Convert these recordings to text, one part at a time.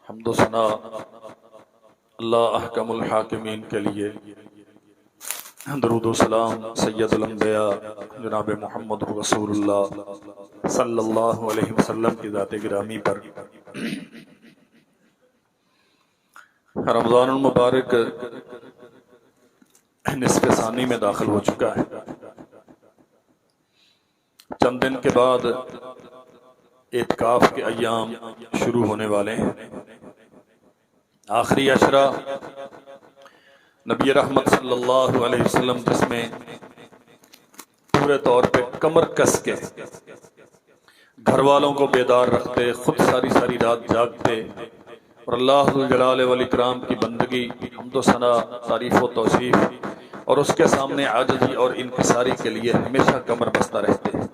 حمد و ثنا اللہ احکم الحاکمین کے لیے، درود و سلام سید الانبیاء جناب محمد رسول اللہ صلی اللہ علیہ وسلم کی ذات گرامی پر۔ رمضان المبارک نصف ثانی میں داخل ہو چکا ہے۔ چند دن کے بعد اعتکاف کے ایام شروع ہونے والے ہیں۔ آخری عشرہ نبی رحمت صلی اللہ علیہ وسلم جس میں پورے طور پہ کمر کس کے گھر والوں کو بیدار رکھتے، خود ساری رات جاگتے اور اللہ ذوالجلال والاکرام کی بندگی، حمد و ثنا، تعریف و توصیف اور اس کے سامنے عاجزی اور انکساری کے لیے ہمیشہ کمر بستہ رہتے ہیں۔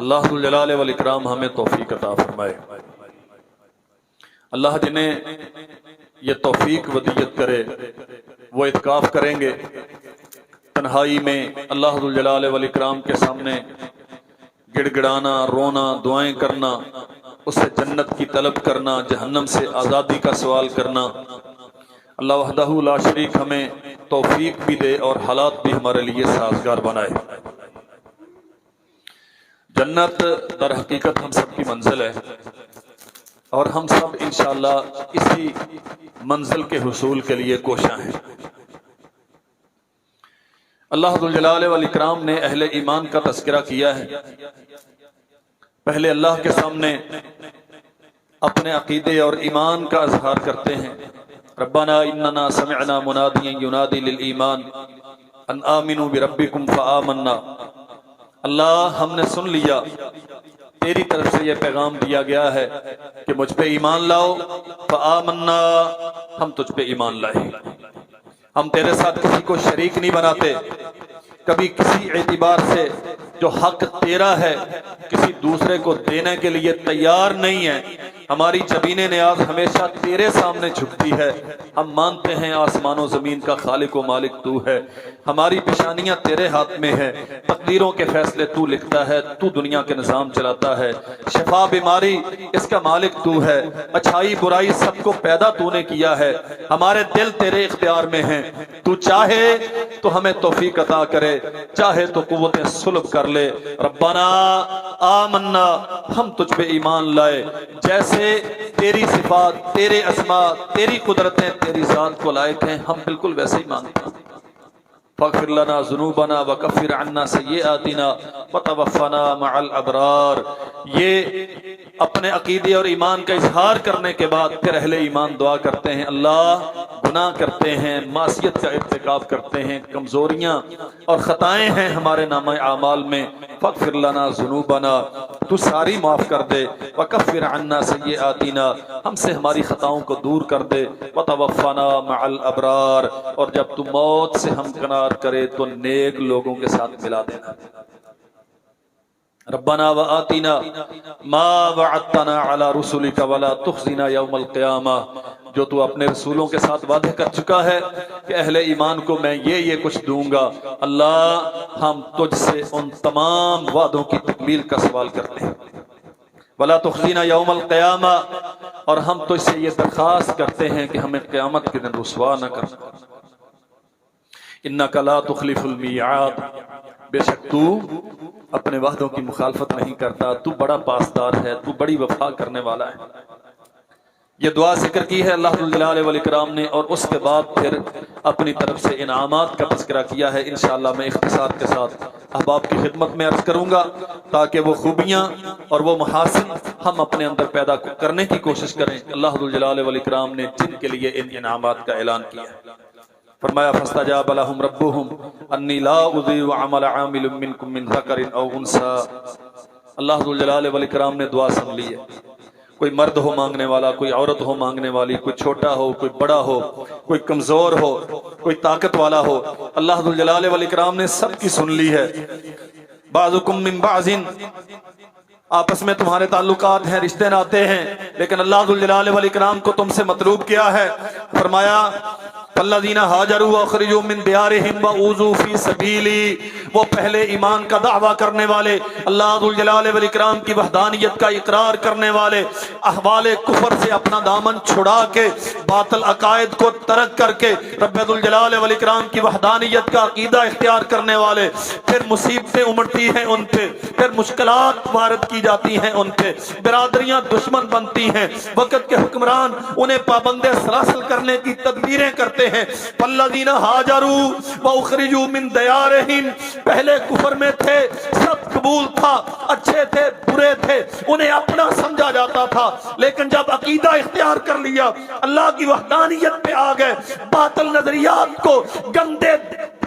اللہ ذوالجلال والاکرام ہمیں توفیق عطا فرمائے۔ اللہ جنہیں یہ توفیق ودیت کرے وہ اعتکاف کریں گے، تنہائی میں اللہ ذوالجلال والاکرام کے سامنے گڑ گڑانا، رونا، دعائیں کرنا، اس سے جنت کی طلب کرنا، جہنم سے آزادی کا سوال کرنا۔ اللہ وحدہ لا شریک ہمیں توفیق بھی دے اور حالات بھی ہمارے لیے سازگار بنائے۔ جنت در حقیقت ہم سب کی منزل ہے اور ہم سب انشاءاللہ اسی منزل کے حصول کے لیے کوشاں ہیں۔ اللہ ذوالجلال والاکرام نے اہل ایمان کا تذکرہ کیا ہے۔ پہلے اللہ کے سامنے اپنے عقیدے اور ایمان کا اظہار کرتے ہیں۔ ربنا اننا سمعنا منادیا ینادی للایمان ان آمنوا بربکم فآمنا۔ اللہ ہم نے سن لیا، تیری طرف سے یہ پیغام دیا گیا ہے کہ مجھ پہ ایمان لاؤ، فآمنا، ہم تجھ پہ ایمان لائے۔ ہم تیرے ساتھ کسی کو شریک نہیں بناتے، کبھی کسی اعتبار سے جو حق تیرا ہے کسی دوسرے کو دینے کے لیے تیار نہیں ہے۔ ہماری جبین نیاز ہمیشہ تیرے سامنے جھکتی ہے۔ ہم مانتے ہیں آسمان و زمین کا خالق و مالک تو ہے، ہماری پیشانیاں تیرے ہاتھ میں ہے، تقدیروں کے فیصلے تو لکھتا ہے، تو دنیا کے نظام چلاتا ہے، شفا بیماری اس کا مالک تو ہے، اچھائی برائی سب کو پیدا تو نے کیا ہے، ہمارے دل تیرے اختیار میں ہیں۔ تو چاہے تو ہمیں توفیق عطا کرے، چاہے تو قوت صلب کر لے۔ ربنا آمنا، ہم تجھ پہ ایمان لائے، جیسے تیری صفات، تیرے اسماء، تیری قدرتیں تیری ذات کو لائق ہیں، ہم بالکل ویسے ہی مانگتے ہیں۔ فاغفر لنا ذنوبنا وکفر عنا سیئاتنا وتوفنا مع الابرار۔ یہ اپنے عقیدے اور ایمان کا اظہار کرنے کے بعد پھر اہل ایمان دعا کرتے ہیں، اللہ گناہ کرتے ہیں، معصیت کا ارتکاب کرتے ہیں، کمزوریاں اور خطائیں ہیں ہمارے نامہ اعمال میں، فاغفر لنا ذنوبنا، تو ساری معاف کر دے، وکفر عنا سیئاتنا، ہم سے ہماری خطاؤں کو دور کر دے، وتوفنا مع الابرار، اور جب تو موت سے ہمکنار کرے تو نیک لوگوں کے ساتھ ملا دینا۔ ربنا وآتنا ما وعدتنا علی رسلک ولا تخزنا یوم القیامہ، جو تو اپنے رسولوں کے ساتھ وعدہ کر چکا ہے کہ اہل ایمان کو میں یہ کچھ دوں گا، اللہ ہم تجھ سے ان تمام وعدوں کی تکمیل کا سوال کرتے ہیں۔ ولا تخزنا یوم القیامہ، اور ہم تجھ سے یہ درخواست کرتے ہیں کہ ہمیں قیامت کے دن رسوا نہ کر۔ انک لا تخلف المیعاد، بے شک تو اپنے وعدوں کی مخالفت نہیں کرتا، تو بڑا پاسدار ہے، تو بڑی وفا کرنے والا ہے۔ یہ دعا ذکر کی ہے اللہ ذوالجلال والاکرام نے، اور اس کے بعد پھر اپنی طرف سے انعامات کا تذکرہ کیا ہے۔ انشاءاللہ میں اختصار کے ساتھ احباب کی خدمت میں عرض کروں گا تاکہ وہ خوبیاں اور وہ محاسن ہم اپنے اندر پیدا کرنے کی کوشش کریں۔ اللہ ذوالجلال والاکرام نے جن کے لیے ان انعامات کا اعلان کیا ہے، فرمایا فاستجاب لهم ربهم انی لا اضیع عمل عامل منکم من ذکر او انثی۔ اللہ ذوالجلال والاکرام نے دعا سن لی ہے۔ کوئی مرد ہو مانگنے والا، کوئی عورت ہو مانگنے والی، کوئی چھوٹا ہو، کوئی بڑا ہو، کوئی کمزور ہو، کوئی طاقت والا ہو، اللہ ذوالجلال والاکرام نے سب کی سن لی ہے۔ بعضکم من بعض، آپس میں تمہارے تعلقات ہیں، رشتے ناتے ہیں، لیکن اللہ ذوالجلال والاکرام کو تم سے مطلوب کیا ہے؟ فرمایا فالذین ہاجروا واخرجوا من دیارہم واوذوا فی سبیلی، وہ پہلے ایمان کا دعویٰ کرنے والے، اللہ ذوالجلال والاکرام کی وحدانیت کا اقرار کرنے والے، احوال کفر سے اپنا دامن چھڑا کے باطل عقائد کو ترک کر کے رب ذوالجلال والاکرام کی وحدانیت کا عقیدہ اختیار کرنے والے، پھر مصیبتیں امڑتی ہیں ان پہ، پھر مشکلات وارد کی جاتی ہیں ان پہ، برادریاں دشمن بنتی ہیں، وقت کے حکمران انہیں پابند سلاسل کرنے کی تدبیریں کرتے ہیں۔ فالذین ہاجروا واخرجوا من دیارہم، پہلے کفر میں تھے، سب قبول تھا، اچھے تھے برے تھے، انہیں اپنا سمجھا جاتا تھا، لیکن جب عقیدہ اختیار کر لیا، اللہ کی وحدانیت پہ آ گئے، باطل نظریات کو، گندے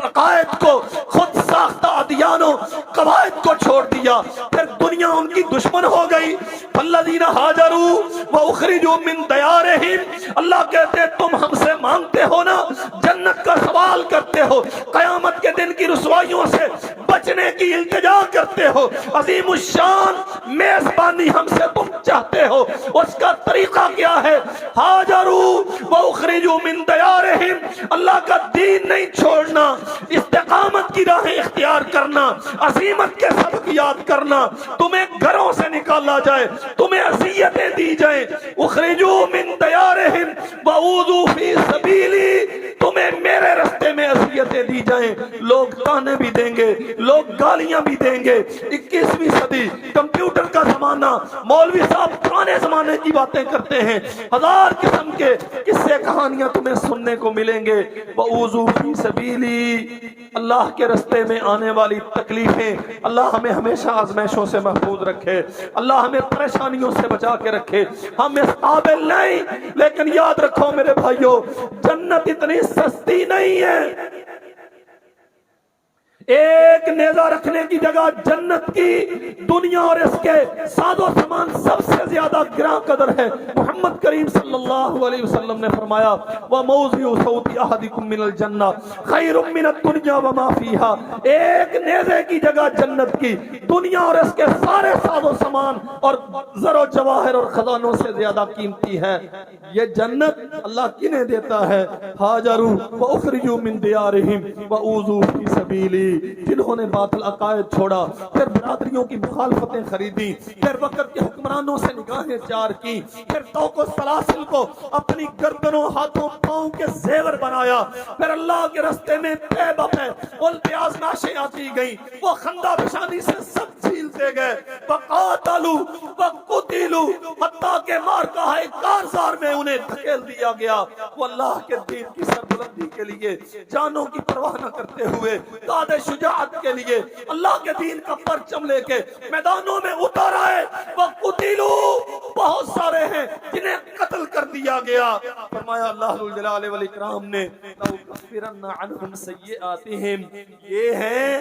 عقائد کو، خود ساختہ ادیانوں قواعد کو چھوڑ دیا، پھر دنیا ان کی دشمن ہو گئی۔ فالذین ہاجروا واخرجوا من دیارہم، اللہ کہتے تم ہم سے مانگتے ہو نا، جنت کا سوال کرتے ہو، قیامت کے دن کی رسوائیوں سے بچنے کی التجا کرتے ہو، عظیم الشان میزبانی ہم سے تم چاہتے ہو، اس کا طریقہ کیا ہے؟ ہاجروا واخرجوا من دیارہم، اللہ کا دین نہیں چھوڑنا، استقامت کی راہیں اختیار کرنا، عظیمت کے سبق یاد کرنا، تمہیں گھروں سے نکالا جائے، تمہیں اذیتیں دی جائیں، اخرجوا من دیارہم واوذوا فی سبیلی، تمہیں میرے رستے میں اذیتیں دی جائیں، لوگ تانے بھی دیں گے، لوگ گالیاں بھی دیں گے۔ 21ویں صدی، کمپیوٹر کا زمانہ، مولوی صاحب پرانے زمانے کی باتیں کرتے ہیں، ہزار قسم کے قصے کہانیاں تمہیں سننے کو ملیں گے۔ واوذوا فی سبیلی، اللہ کے رستے میں آنے والی تکلیفیں، اللہ ہمیں ہمیشہ آزمائشوں سے محفوظ رکھے، اللہ ہمیں پریشانیوں سے بچا کے رکھے، ہم اس قابل نہیں، لیکن یاد رکھو میرے بھائیو، جنت اتنی سستی نہیں ہے۔ ایک نیزہ رکھنے کی جگہ جنت کی دنیا اور اس کے ساز و سامان سب سے زیادہ گراں قدر ہے۔ محمد کریم صلی اللہ علیہ وسلم نے فرمایا وَمَوْضِعُ صَوْتِ أَحَدِكُم مِّنَ الْجَنَّةِ خَيْرٌ مِّنَ الدُّنْيَا وَمَا فِيهَا، ایک نیزے کی جگہ جنت کی دنیا اور اس کے سارے ساز و سامان اور زر و جواہر اور خزانوں سے زیادہ قیمتی ہے۔ یہ جنت اللہ کنہیں دیتا ہے؟ ہاجروا وَأُخْرِجُوا مِن دِيَارِهِمْ وَأُوذُوا فِي سَبِيلِي، جنہوں نے باطل عقائد چھوڑا، پھر برادریوں کی مخالفتیں خریدی، پھر وقت کے حکمرانوں سے نگاہیں چار کی، پھر توق و سلاسل کو اپنی گردنوں ہاتھوں پاؤں کے زیور بنایا، پھر اللہ کے رستے میں پے بپے ان پہ آزمائشیں آتی گئیں، وہ خندہ پیشانی سے سب جھیلتے گئے، وقاتلوا وقتلوا، حتیٰ کہ مارکہ کارزار میں انہیں دھکیل دیا گیا۔ وہ اللہ کے دین کی سربلندی کے لیے جانوں کی پرواہ نہ کرتے ہوئے داد شجاعت کے لیے اللہ کے دین کا پرچم لے کے میدانوں میں اتر آئے۔ وَقُتِلُوا، بہت سارے ہیں جنہیں قتل کر دیا گیا۔ فرمایا اللہ ذوالجلال والاکرام نے لَأُكَفِّرَنَّ عَنْهُمْ سَيِّئَاتِهِمْ، یہ ہیں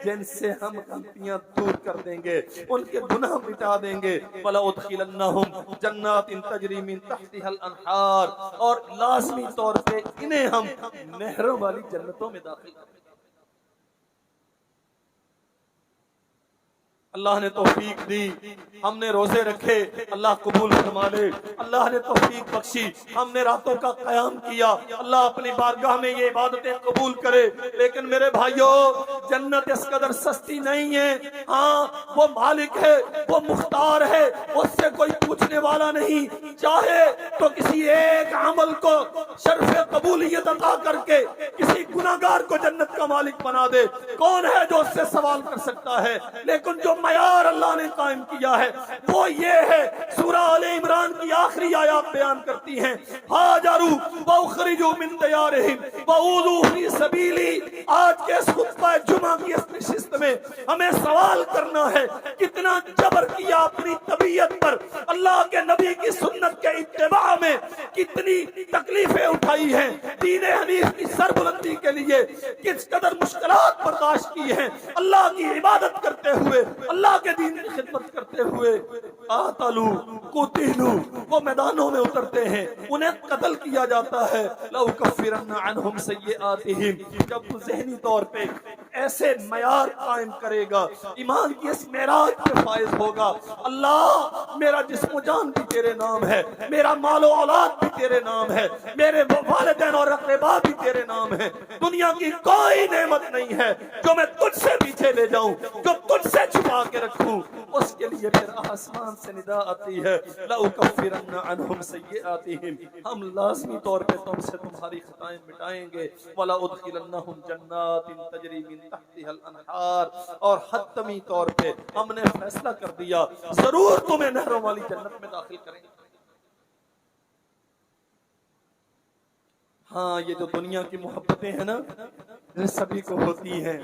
جن سے ہم غلطیاں دور کر دیں گے، ان کے گناہ مٹا دیں گے۔ وَلَأُدْخِلَنَّهُمْ جَنَّاتٍ تَجْرِي مِن تَحْتِهَا الْأَنْهَارُ، اور لازمی طور پہ انہیں ہم نہروں والی جنتوں میں داخل کریں گے۔ اللہ نے توفیق دی، ہم نے روزے رکھے، اللہ قبول فرما لے۔ اللہ نے توفیق بخشی، ہم نے راتوں کا قیام کیا، اللہ اپنی بارگاہ میں یہ عبادتیں قبول کرے۔ لیکن میرے بھائیو، جنت اس قدر سستی نہیں ہے۔ ہاں، وہ مالک ہے، وہ مختار ہے، اس سے کوئی پوچھنے والا نہیں، چاہے تو کسی ایک عمل کو شرف قبولیت عطا کر کے کسی گناہگار کو جنت کا مالک بنا دے۔ کون ہے جو اس سے سوال کر سکتا ہے؟ لیکن جو معیار اللہ نے قائم کیا ہے وہ یہ ہے۔ سورہ آل عمران کی آخری آیات بیان کرتی ہیں ہاجروا واخرجوا من دیارہم واوذوا فی سبیلی۔ آج کے اس خطبہ جمعہ کی اس نشست میں ہمیں سوال کرنا ہے، کتنا جبر کیا اپنی طبیعت پر، اللہ کے نبی کی سنت کے اتباع میں کتنی تکلیفیں اٹھائی ہیں، دین حنیف کی سربلندی کے لیے کس قدر مشکلات برداشت کی ہیں، اللہ کی عبادت کرتے ہوئے، اللہ کے دین کی خدمت کرتے ہوئے۔ قاتلوا قتلوا، وہ میدانوں میں اترتے ہیں، انہیں قتل کیا جاتا ہے۔ لَأُكَفِّرَنَّ عَنْهُمْ سَيِّئَاتِهِمْ، جب ذہنی طور پہ ایسے معیار قائم کرے گا، ایمان کی اس معراج پہ فائز ہوگا۔ اللہ میرا جسم و جان بھی تیرے نام ہے، میرا مال و اولاد بھی تیرے نام ہے، میرے والدین اور اقربا بھی تیرے نام ہے، دنیا کی کوئی نعمت نہیں ہے جو میں تجھ سے پیچھے لے جاؤں، جو تجھ سے چھپا کے رکھوں۔ اس کے لیے پھر آسمان سے ندا آتی ہے لَأُكَفِّرَنَّ عَنْهُمْ سَيِّئَاتِهِمْ، ہم لازمی طور پہ تم سے تمہاری خطائیں مٹائیں گے، وَلَأُدْخِلَنَّهُمْ جَنَّاتٍ تَجْرِي مِن تَحْتِهَا الْأَنْهَارُ، اور حتمی طور پہ ہم نے فیصلہ کر دیا ضرور تمہیں نہروں والی جنت میں داخل کریں گے۔ ہاں یہ جو دنیا کی محبتیں ہیں نا یہ سبھی کو ہوتی ہیں،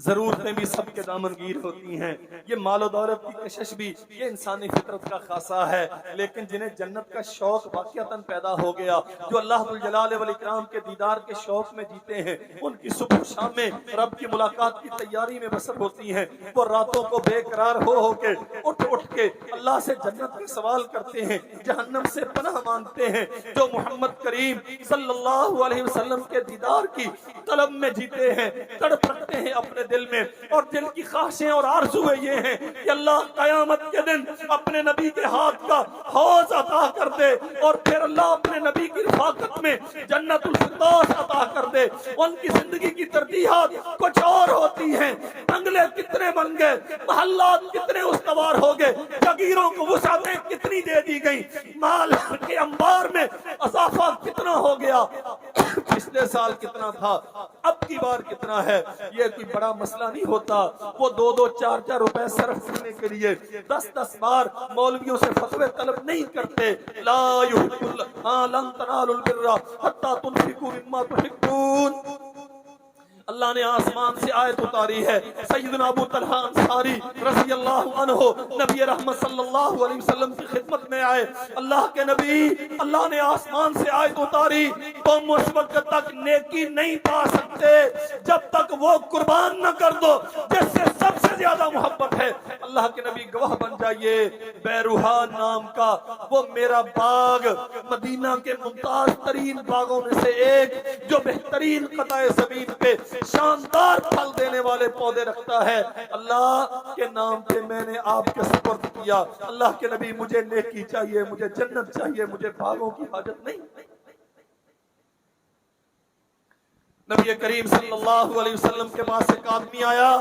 ضرورتیں بھی سب کے دامنگیر ہوتی ہیں، یہ مال و دولت کی کشش بھی یہ انسانی فطرت کا خاصہ ہے، لیکن جنہیں جنت کا شوق واقعتاً پیدا ہو گیا، جو اللہ ذوالجلال والاکرام کے دیدار کے شوق میں جیتے ہیں، ان کی صبح و شام میں رب کی ملاقات کی تیاری میں بسر ہوتی ہیں، وہ راتوں کو بے قرار ہو کے اٹھ کے اللہ سے جنت کا سوال کرتے ہیں، جہنم سے پناہ مانگتے ہیں، جو محمد کریم صلی اللہ علیہ وسلم کے دیدار کی طلب میں جیتے ہیں، تڑپ رکھتے ہیں اپنے دل میں، اور دل کی خواہشیں اور آرزویں یہ ہیں کہ اللہ قیامت کے دن اپنے نبی کے ہاتھ کا حوض عطا کر دے، اور پھر اللہ اپنے نبی کی رفاقت میں جنت الفردوس عطا کر دے۔ ان کی زندگی کی ترجیحات کچھ اور ہوتی ہیں، بنگلے کتنے بن گئے، محلات کتنے استوار ہو گئے، جگیروں کو وسعتیں کتنی دے دی گئی، مال کے انبار میں اضافہ کتنا ہو گیا، پچھلے سال کتنا تھا اب کی بار کتنا ہے، یہ کوئی بڑا مسئلہ نہیں ہوتا۔ وہ 2-2 4-4 روپے صرف کرنے کے لیے 10-10 بار مولویوں سے فتوے طلب نہیں کرتے۔ لا يحب اللہ لن تنالوا البر حتى تنفقوا مما تحبون، اللہ نے آسمان سے آیت اتاری ہے، سیدنا ابو طلحہ انصاری رضی اللہ عنہ نبی رحمت صلی اللہ علیہ وسلم کی خدمت میں آئے، اللہ کے نبی، اللہ نے آسمان سے آیت اتاری، تم اس وقت تک نیکی نہیں پا سکتے جب تک وہ قربان نہ کر دو جس سے سب سے زیادہ محبت ہے۔ اللہ کے نبی گواہ بن جائیے، بیروہا نام کا وہ میرا باغ مدینہ کے ممتاز ترین باغوں میں سے ایک، جو بہترین قطع زمین پہ شاندار پھل دینے والے پودے رکھتا ہے، اللہ کے نام پہ میں نے آپ کے سپرد کیا۔ اللہ کے نبی مجھے نیکی چاہیے، مجھے جنت چاہیے، مجھے باغوں کی حاجت نہیں۔ نبی کریم صلی اللہ علیہ وسلم کے پاس ایک آدمی آیا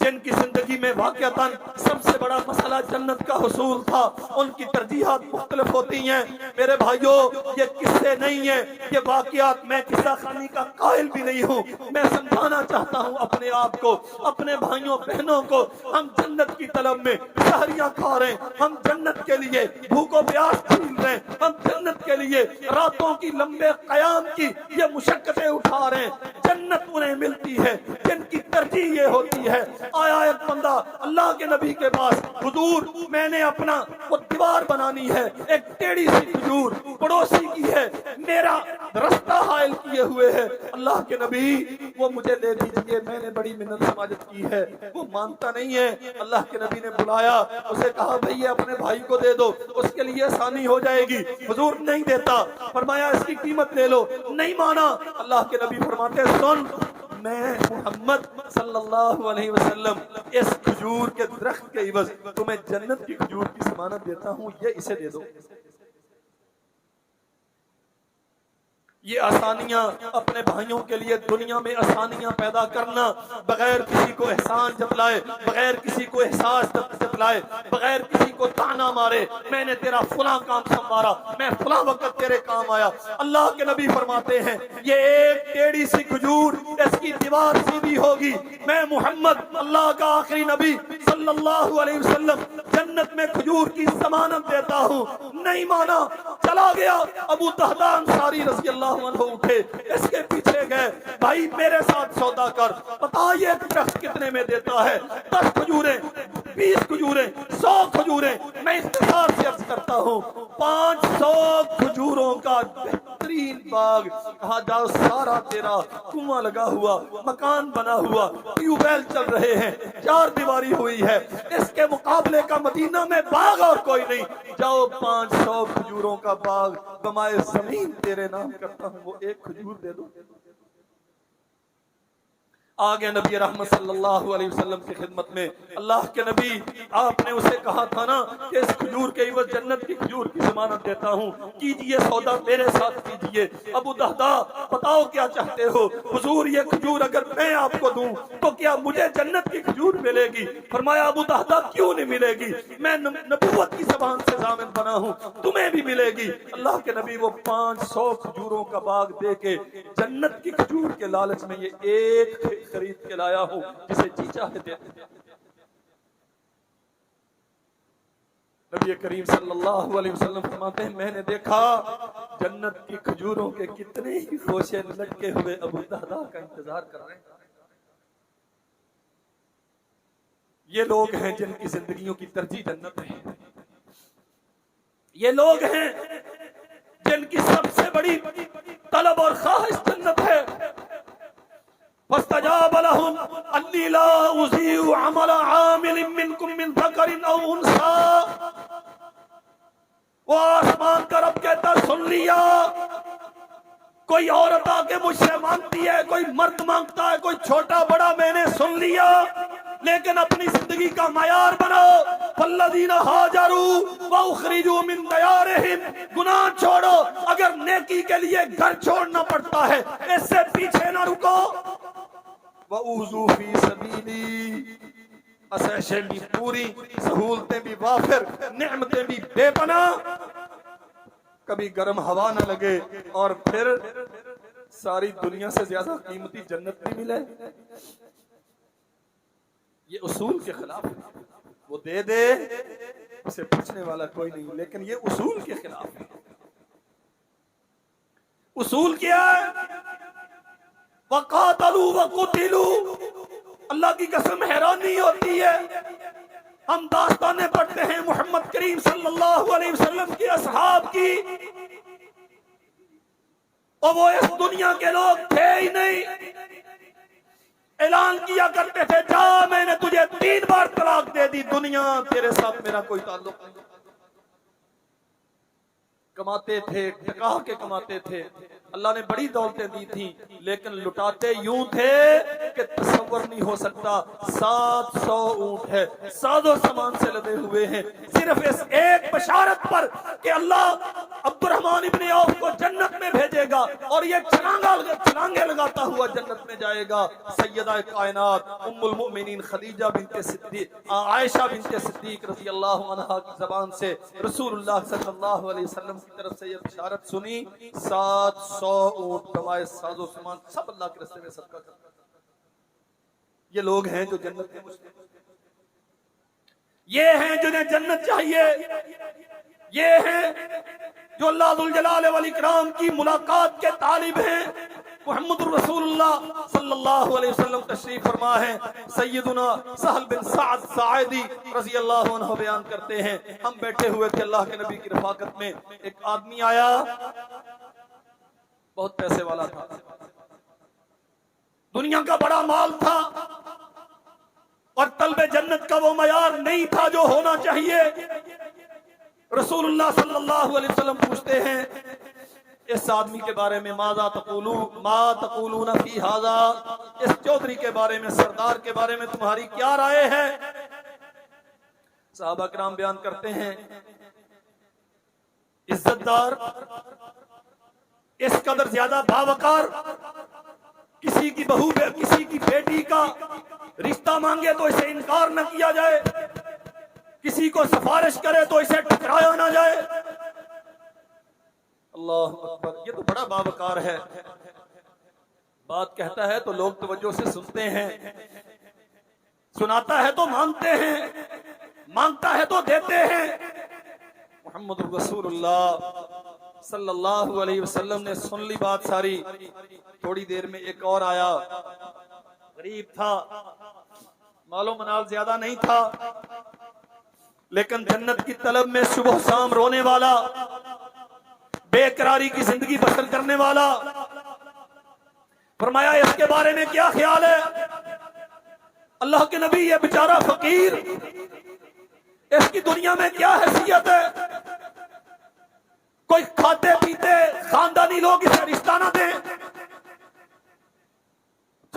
جن کی زندگی میں واقعتاً سب سے بڑا مسئلہ جنت کا حصول تھا، ان کی ترجیحات مختلف ہوتی ہیں۔ میرے بھائیوں یہ قصے نہیں ہیں، یہ واقعات، میں قصہ خوانی کا قائل بھی نہیں ہوں، میں سمجھانا چاہتا ہوں اپنے آپ کو، اپنے بھائیوں بہنوں کو، ہم جنت کی طلب میں سحریاں کھا رہے ہیں، ہم جنت کے لیے بھوک و پیاس جھیل رہے ہیں، ہم جنت کے لیے راتوں کی لمبے قیام کی یہ مشقتیں اٹھا رہے ہیں، جنت انہیں ملتی ہے جن کی ترجیح یہ ہوتی ہے۔ آیا ایک بندہ اللہ کے نبی کے پاس، حضور میں نے اپنا وہ دیوار بنانی ہے، ایک ٹیڑھی سی کھجور پڑوسی کی ہے، میرا رستہ حائل کیے ہوئے ہے، اللہ کے نبی وہ مجھے دے دیجئے، میں نے بڑی منت سماجت کی ہے۔ وہ مانتا نہیں ہے، اللہ کے نبی نے بلایا، اسے کہا بھئی اپنے بھائی کو دے دو، اس کے لیے آسانی ہو جائے گی۔ حضور نہیں دیتا، فرمایا اس کی قیمت لے لو، نہیں مانا۔ اللہ کے نبی فرماتے سن، میں محمد صلی اللہ علیہ وسلم اس کھجور کے درخت کے عوض تمہیں جنت کی کھجور کی ضمانت دیتا ہوں، یہ اسے دے دو۔ یہ آسانیاں اپنے بھائیوں کے لیے دنیا میں آسانیاں پیدا کرنا، بغیر کسی کو احسان جتلائے، بغیر کسی کو احساس جتلائے، بغیر کسی کو تانا مارے، میں نے تیرا فلاں کام سنوارا، میں فلاں وقت تیرے کام آیا۔ اللہ کے نبی فرماتے ہیں یہ ایک ٹیڑھی سی کھجور، اس کی دیوار سیدھی ہوگی، میں محمد اللہ کا آخری نبی صلی اللہ علیہ وسلم جنت میں کھجور کی ضمانت دیتا ہوں۔ نہیں مانا، چلا گیا۔ ابو طہدہ انصاری رضی اللہ عنہ اٹھے، اس کے پیچھے گئے، بھائی میرے ساتھ سودا کر، بتا یہ درخت کتنے میں دیتا ہے، 10 کھجوریں، 20 کھجوریں، 100 کھجوریں، میں اختصار سے عرض کرتا ہوں 500 کھجوروں کا بہترین باغ، کہا جاؤ سارا تیرا، کنواں لگا ہوا، مکان بنا ہوا، ٹیوب ویل چل رہے ہیں، 4 دیواری ہوئی ہے، اس کے مقابلے کا مدینہ میں باغ اور کوئی نہیں، جاؤ 500 کھجوروں کا باغ بمائے زمین تیرے نام کرتا ہوں، وہ ایک کھجور دے دو۔ آگے نبی رحمت صلی اللہ علیہ وسلم کی خدمت میں اللہ کے نبی آپ نے اسے کہا تھا نا کہ اس کھجور کے عوض جنت کی کھجور کی ضمانت دیتا ہوں، کیجئے سودا میرے ساتھ کیجئے۔ ابو دہدا بتاؤ کیا چاہتے ہو؟ حضور یہ کھجور اگر میں آپ کو دوں تو کیا مجھے جنت کی کھجور ملے گی؟ فرمایا ابو دہدا کیوں نہیں ملے گی، میں نبوت کی زبان سے ضامن بنا ہوں، تمہیں بھی ملے گی۔ اللہ کے نبی وہ 500 کھجوروں کا باغ دے کے جنت کی کھجور کے لالچ میں یہ ایک خرید کے لایا ہوں جسے جی چاہے دے۔ نبی کریم صلی اللہ علیہ وسلم فرماتے ہیں میں نے دیکھا جنت کی کھجوروں کے کتنے ہی خوشے لٹکے ہوئے ابو دہدا کا انتظار کر رہے ہیں۔ یہ لوگ ہیں جن کی زندگیوں کی ترجیح جنت ہے، یہ لوگ ہیں جن کی سب سے بڑی طلب اور خواہش جنت ہے۔ فاستجاب لهم انی لا اضیع عمل عامل منکم من ذکر او انثی، وہ آسمان کا رب کہتا سن لیا، کوئی عورت آ کے مجھ سے مانگتی ہے، کوئی مرد مانگتا ہے، کوئی چھوٹا بڑا، میں نے سن لیا، لیکن اپنی زندگی کا معیار بناؤ۔ فالذین ہاجروا واخرجوا من دیارہم، گناہ چھوڑو، اگر نیکی کے لیے گھر چھوڑنا پڑتا ہے اس سے پیچھے نہ رکو۔ وَأُوذُوا فِي سَبِيلِي، اسیشیں بھی پوری، سہولتیں بھی وافر، نعمتیں بھی بے پناہ، کبھی گرم ہوا نہ لگے اور پھر ساری دنیا سے زیادہ قیمتی جنت بھی ملے۔ یہ اصول کے خلاف ہے، وہ دے دے اسے پوچھنے والا کوئی نہیں، لیکن یہ اصول کے خلاف ہے۔ اصول کیا ہے؟ وَقَاتَلُوا وَقُتِلُوا۔ اللہ کی قسم حیرانی ہوتی ہے، ہم داستانیں پڑھتے ہیں محمد کریم صلی اللہ علیہ وسلم کی اصحاب کی، اور وہ اس دنیا کے لوگ تھے ہی نہیں، اعلان کیا کرتے تھے جا میں نے تجھے 3 بار طلاق دے دی، دنیا تیرے ساتھ میرا کوئی تعلق نہیں۔ کماتے تھے، ٹکا کے کماتے تھے، اللہ نے بڑی دولتیں دی تھیں، لیکن لٹاتے یوں تھے کہ تصور نہیں ہو سکتا۔ 700 اونٹ ہے، ساز و سامان سے لدے ہوئے ہیں، صرف اس ایک بشارت پر کہ اللہ عبد الرحمن ابن عوف کو جنت میں بھیجے گا اور یہ چھلانگے لگاتا ہوا جنت میں جائے گا۔ سیدہ کائنات ام المؤمنین خدیجہ بنت صدیق، عائشہ بنت صدیق رضی اللہ عنہا کی زبان سے رسول اللہ صلی اللہ علیہ وسلم کی طرف سے یہ بشارت سنی، 700 اونٹ کمائے، ساز و سامان سب اللہ کے راستے میں صدقہ کرتا۔ یہ لوگ ہیں جو جنت میں مشتاق، یہ ہیں جنہیں جنت چاہیے، یہ ہیں جو اللہ ذوالجلال والاکرام کی ملاقات کے طالب ہیں۔ محمد رسول اللہ صلی اللہ علیہ وسلم تشریف فرما ہے، سیدنا سہل بن سعد ساعدی رضی اللہ عنہ بیان کرتے ہیں، ہم بیٹھے ہوئے تھے اللہ کے نبی کی رفاقت میں، ایک آدمی آیا، بہت پیسے والا تھا، دنیا کا بڑا مال تھا، اور طلب جنت کا وہ معیار نہیں تھا جو ہونا چاہیے۔ رسول اللہ صلی اللہ علیہ وسلم پوچھتے ہیں اس آدمی کے بارے میں، ما تقولون فی ھذا، اس چودھری کے بارے میں، سردار کے بارے میں تمہاری کیا رائے ہے؟ صحابہ کرام بیان کرتے ہیں عزت دار، اس قدر زیادہ باوقار، کسی کی بہو کسی کی بیٹی کا رشتہ مانگے تو اسے انکار نہ کیا جائے، کسی کو سفارش کرے تو اسے ٹکرایا نہ جائے۔ اللہ اکبر، یہ تو بڑا باوقار ہے، بات کہتا ہے تو لوگ توجہ سے سنتے ہیں، سناتا ہے تو مانتے ہیں، مانگتا ہے تو دیتے ہیں۔ محمد رسول اللہ صلی اللہ علیہ وسلم نے سن لی بات ساری، تھوڑی دیر میں ایک اور آیا، غریب تھا، مال و منال زیادہ نہیں تھا، لیکن جنت کی طلب میں صبح شام رونے والا، بے قراری کی زندگی بسر کرنے والا۔ فرمایا اس کے بارے میں کیا خیال ہے؟ اللہ کے نبی یہ بیچارہ فقیر، اس کی دنیا میں کیا حیثیت ہے؟ کوئی کھاتے پیتے خاندانی لوگ اسے رشتہ نہ دیں،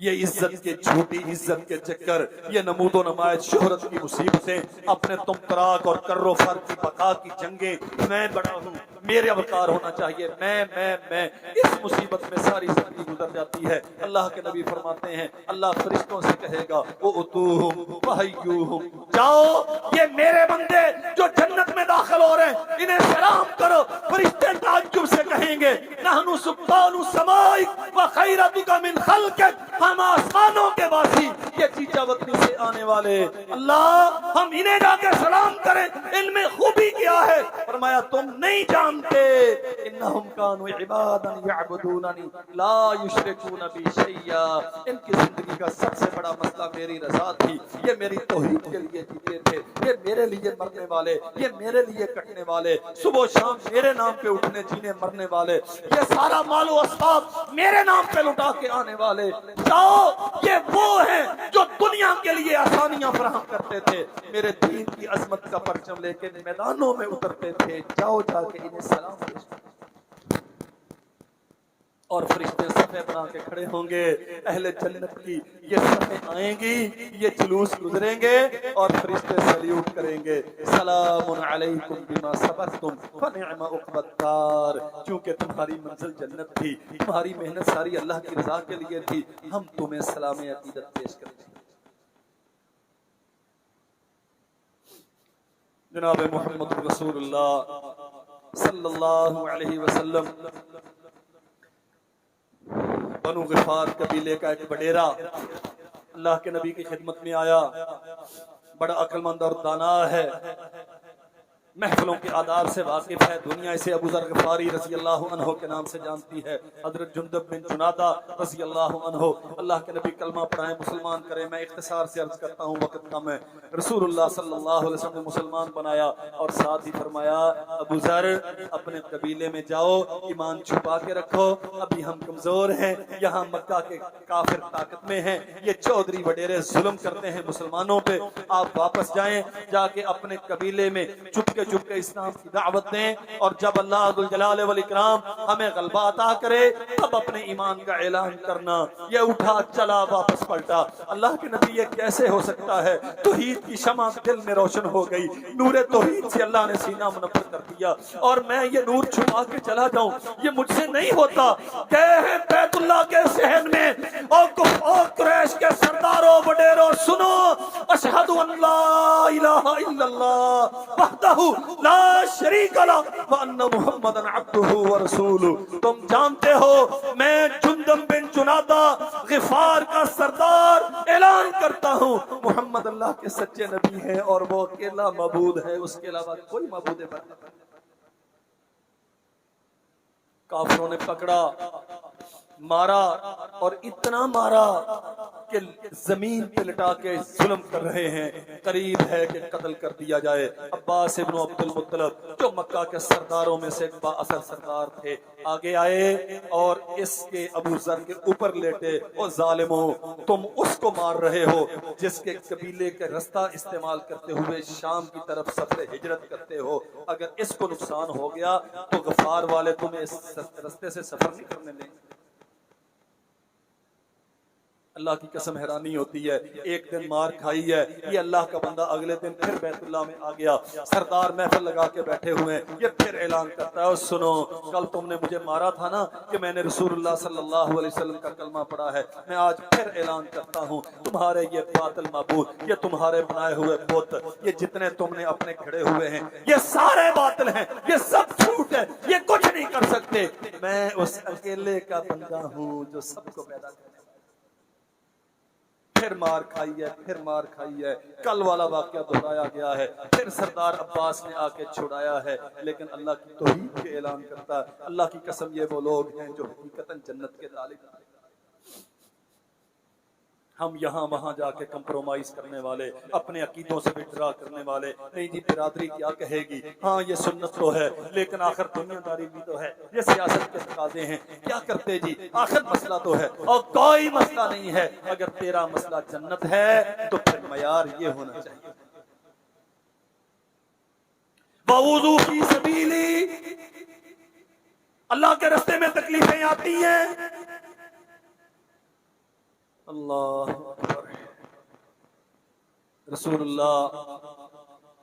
یہ عزت کے جھوٹی عزت کے چکر، یہ نمود و نمائش شہرت کی مصیبتیں، اپنے تم تراک اور کر و فر کی بقا کی جنگیں، میں بڑا ہوں، میرے وقار ہونا چاہیے، میں اس مصیبت میں ساری زندگی گزر جاتی ہے۔ اللہ کے نبی فرماتے ہیں اللہ فرشتوں سے کہے گا اُتُوہُم وَحَيُّوہُم، جاؤ یہ میرے بندے جو جنت میں داخل ہو رہے ہیں انہیں سلام کرو۔ فرشتے تعجب سے کہیں گے نحن سکان السماء وخیرتک من خلقک، ہم آسمانوں کے باسی، یہ چیچا وطنی سے آنے والے، اللہ ہم انہیں جا کے سلام کریں، ان میں خوبی کیا ہے؟ فرمایا تم نہیں جانتے، انہم کانوا عبادا یعبدوننی لا یشرکون بی شیئا، ان کی زندگی کا سب سے بڑا مسئلہ میری رضا تھی، یہ میری توحید کے لیے جیتے تھے، یہ میرے لیے مرنے والے، یہ میرے لیے کٹنے والے، صبح و شام میرے نام پہ اٹھنے جینے مرنے والے، یہ سارا مال و اسباب میرے نام پہ لٹا کے آنے والے، جاؤ یہ وہ ہیں جو دنیا کے لیے آسانیاں فراہم کرتے تھے، میرے دین کی عظمت کا پرچم لے کے میدانوں میں اترتے تھے، جاؤ جا کے انہیں سلام پیش کرو۔ اور فرشتے صفے بنا کے کھڑے ہوں گے، اہل جنت کی یہ صفے آئیں گی، یہ جلوس گزریں گے اور فرشتے سلیوٹ کریں گے، سلام علیکم بما صبرتم فنعم عقبی الدار، چونکہ تمہاری منزل جنت تھی، تمہاری محنت ساری اللہ کی رضا کے لیے تھی، ہم تمہیں سلام عقیدت پیش کرتے ہیں۔ جناب محمد رسول اللہ صلی اللہ علیہ وسلم بنو غفار قبیلے کا ایک وڈیرا اللہ کے نبی کی خدمت میں آیا، بڑا عقل مند اور دانا ہے، محفلوں کے آداب سے واقف ہے، دنیا اسے ابو ذر غفاری رضی اللہ عنہ کے نام سے جانتی ہے، حضرت جندب بن جنادہ رضی اللہ عنہ، اللہ کے نبی کلمہ پڑھائیں مسلمان کریں، میں اختصار سے عرض کرتا ہوں وقت کم ہے، رسول اللہ صلی اللہ علیہ وسلم نے مسلمان بنایا اور ساتھ ہی فرمایا ابو ذر اپنے قبیلے میں جاؤ، ایمان چھپا کے رکھو، ابھی ہم کمزور ہیں، یہاں مکہ کے کافر طاقت میں ہیں، یہ چودھری وڈیرے ظلم کرتے ہیں مسلمانوں پہ، آپ واپس جائیں، جا کے اپنے قبیلے میں چپ کے اسلام کی دعوت دیں، اور جب اللہ ذوالجلال والاکرام ہمیں غلبہ عطا کرے تب اپنے ایمان کا اعلان کرنا۔ یہ اٹھا چلا واپس پلٹا، اللہ کے نبی یہ کیسے ہو سکتا ہے؟ توحید کی شمع دل میں روشن ہو گئی، نور توحید سے اللہ نے سینہ منور کر دیا، اور میں یہ نور چھپا کے چلا جاؤں یہ مجھ سے نہیں ہوتا۔ گئے ہیں بیت اللہ کے صحن میں، اور قریش کے سرداروں وڈیروں سنو، اشہد ان لا الہ الا اللہ وحدہ لا شریک لہ وان محمدن عبدہ ورسولہ، تم جانتے ہو میں جندب بن جنادہ غفار کا سردار اعلان کرتا ہوں محمد اللہ کے سچے نبی ہیں اور وہ اکیلا معبود ہے، اس کے علاوہ کوئی معبود ہے۔ کافروں نے پکڑا، مارا، اور اتنا مارا کہ زمین پہ لٹا کے ظلم کر رہے ہیں، قریب ہے کہ قتل کر دیا جائے۔ عباس ابن عبد المطلب جو مکہ کے سرداروں میں سے با اثر سردار تھے، آگے آئے اور اس کے ابو ذر کے اوپر لیٹے، او ظالموں تم اس کو مار رہے ہو جس کے قبیلے کا رستہ استعمال کرتے ہوئے شام کی طرف سفر ہجرت کرتے ہو، اگر اس کو نقصان ہو گیا تو غفار والے تمہیں اس رستے سے سفر نہیں کرنے دیں۔ اللہ کی قسم حیرانی ہوتی ہے، ایک دن مار کھائی ہے یہ اللہ کا بندہ، اگلے دن پھر بیت اللہ میں آ گیا، سردار محفل لگا کے بیٹھے ہوئے ہیں، یہ پھر اعلان کرتا ہے سنو کل تم نے مجھے مارا تھا نا کہ میں نے رسول اللہ صلی اللہ علیہ وسلم کا کلمہ پڑھا ہے، میں آج پھر اعلان کرتا ہوں تمہارے یہ باطل معبود، یہ تمہارے بنائے ہوئے بت، یہ جتنے تم نے اپنے کھڑے ہوئے ہیں یہ سارے باطل ہیں، یہ سب جھوٹ ہے، یہ کچھ نہیں کر سکتے، میں اس اکیلے کا بندہ ہوں جو سب کو پیدا کرتا ہے۔ پھر مار کھائی ہے، پھر مار کھائی ہے، کل والا واقعہ دہرایا گیا ہے، پھر سردار عباس نے آ کے چھڑایا ہے، لیکن اللہ کی توحید کے اعلان کرتا ہے۔ اللہ کی قسم یہ وہ لوگ ہیں جو حقیقتاً جنت کے طالب ہیں۔ ہم یہاں وہاں جا کے کمپرومائز کرنے والے، اپنے عقیدوں سے وڈرا کرنے والے، نہیں جی برادری کیا کہے گی، ہاں یہ سنت تو ہے لیکن آخر دنیا داری بھی تو ہے، یہ سیاست کے تقاضے ہیں، کیا کرتے جی، آخر مسئلہ تو ہے، اور کوئی مسئلہ نہیں ہے، اگر تیرا مسئلہ جنت ہے تو پھر معیار یہ ہونا چاہیے۔ وَوُضُوا فِي سَبِيلِي، اللہ کے راستے میں تکلیفیں آتی ہیں، اللہ اکبر۔ رسول اللہ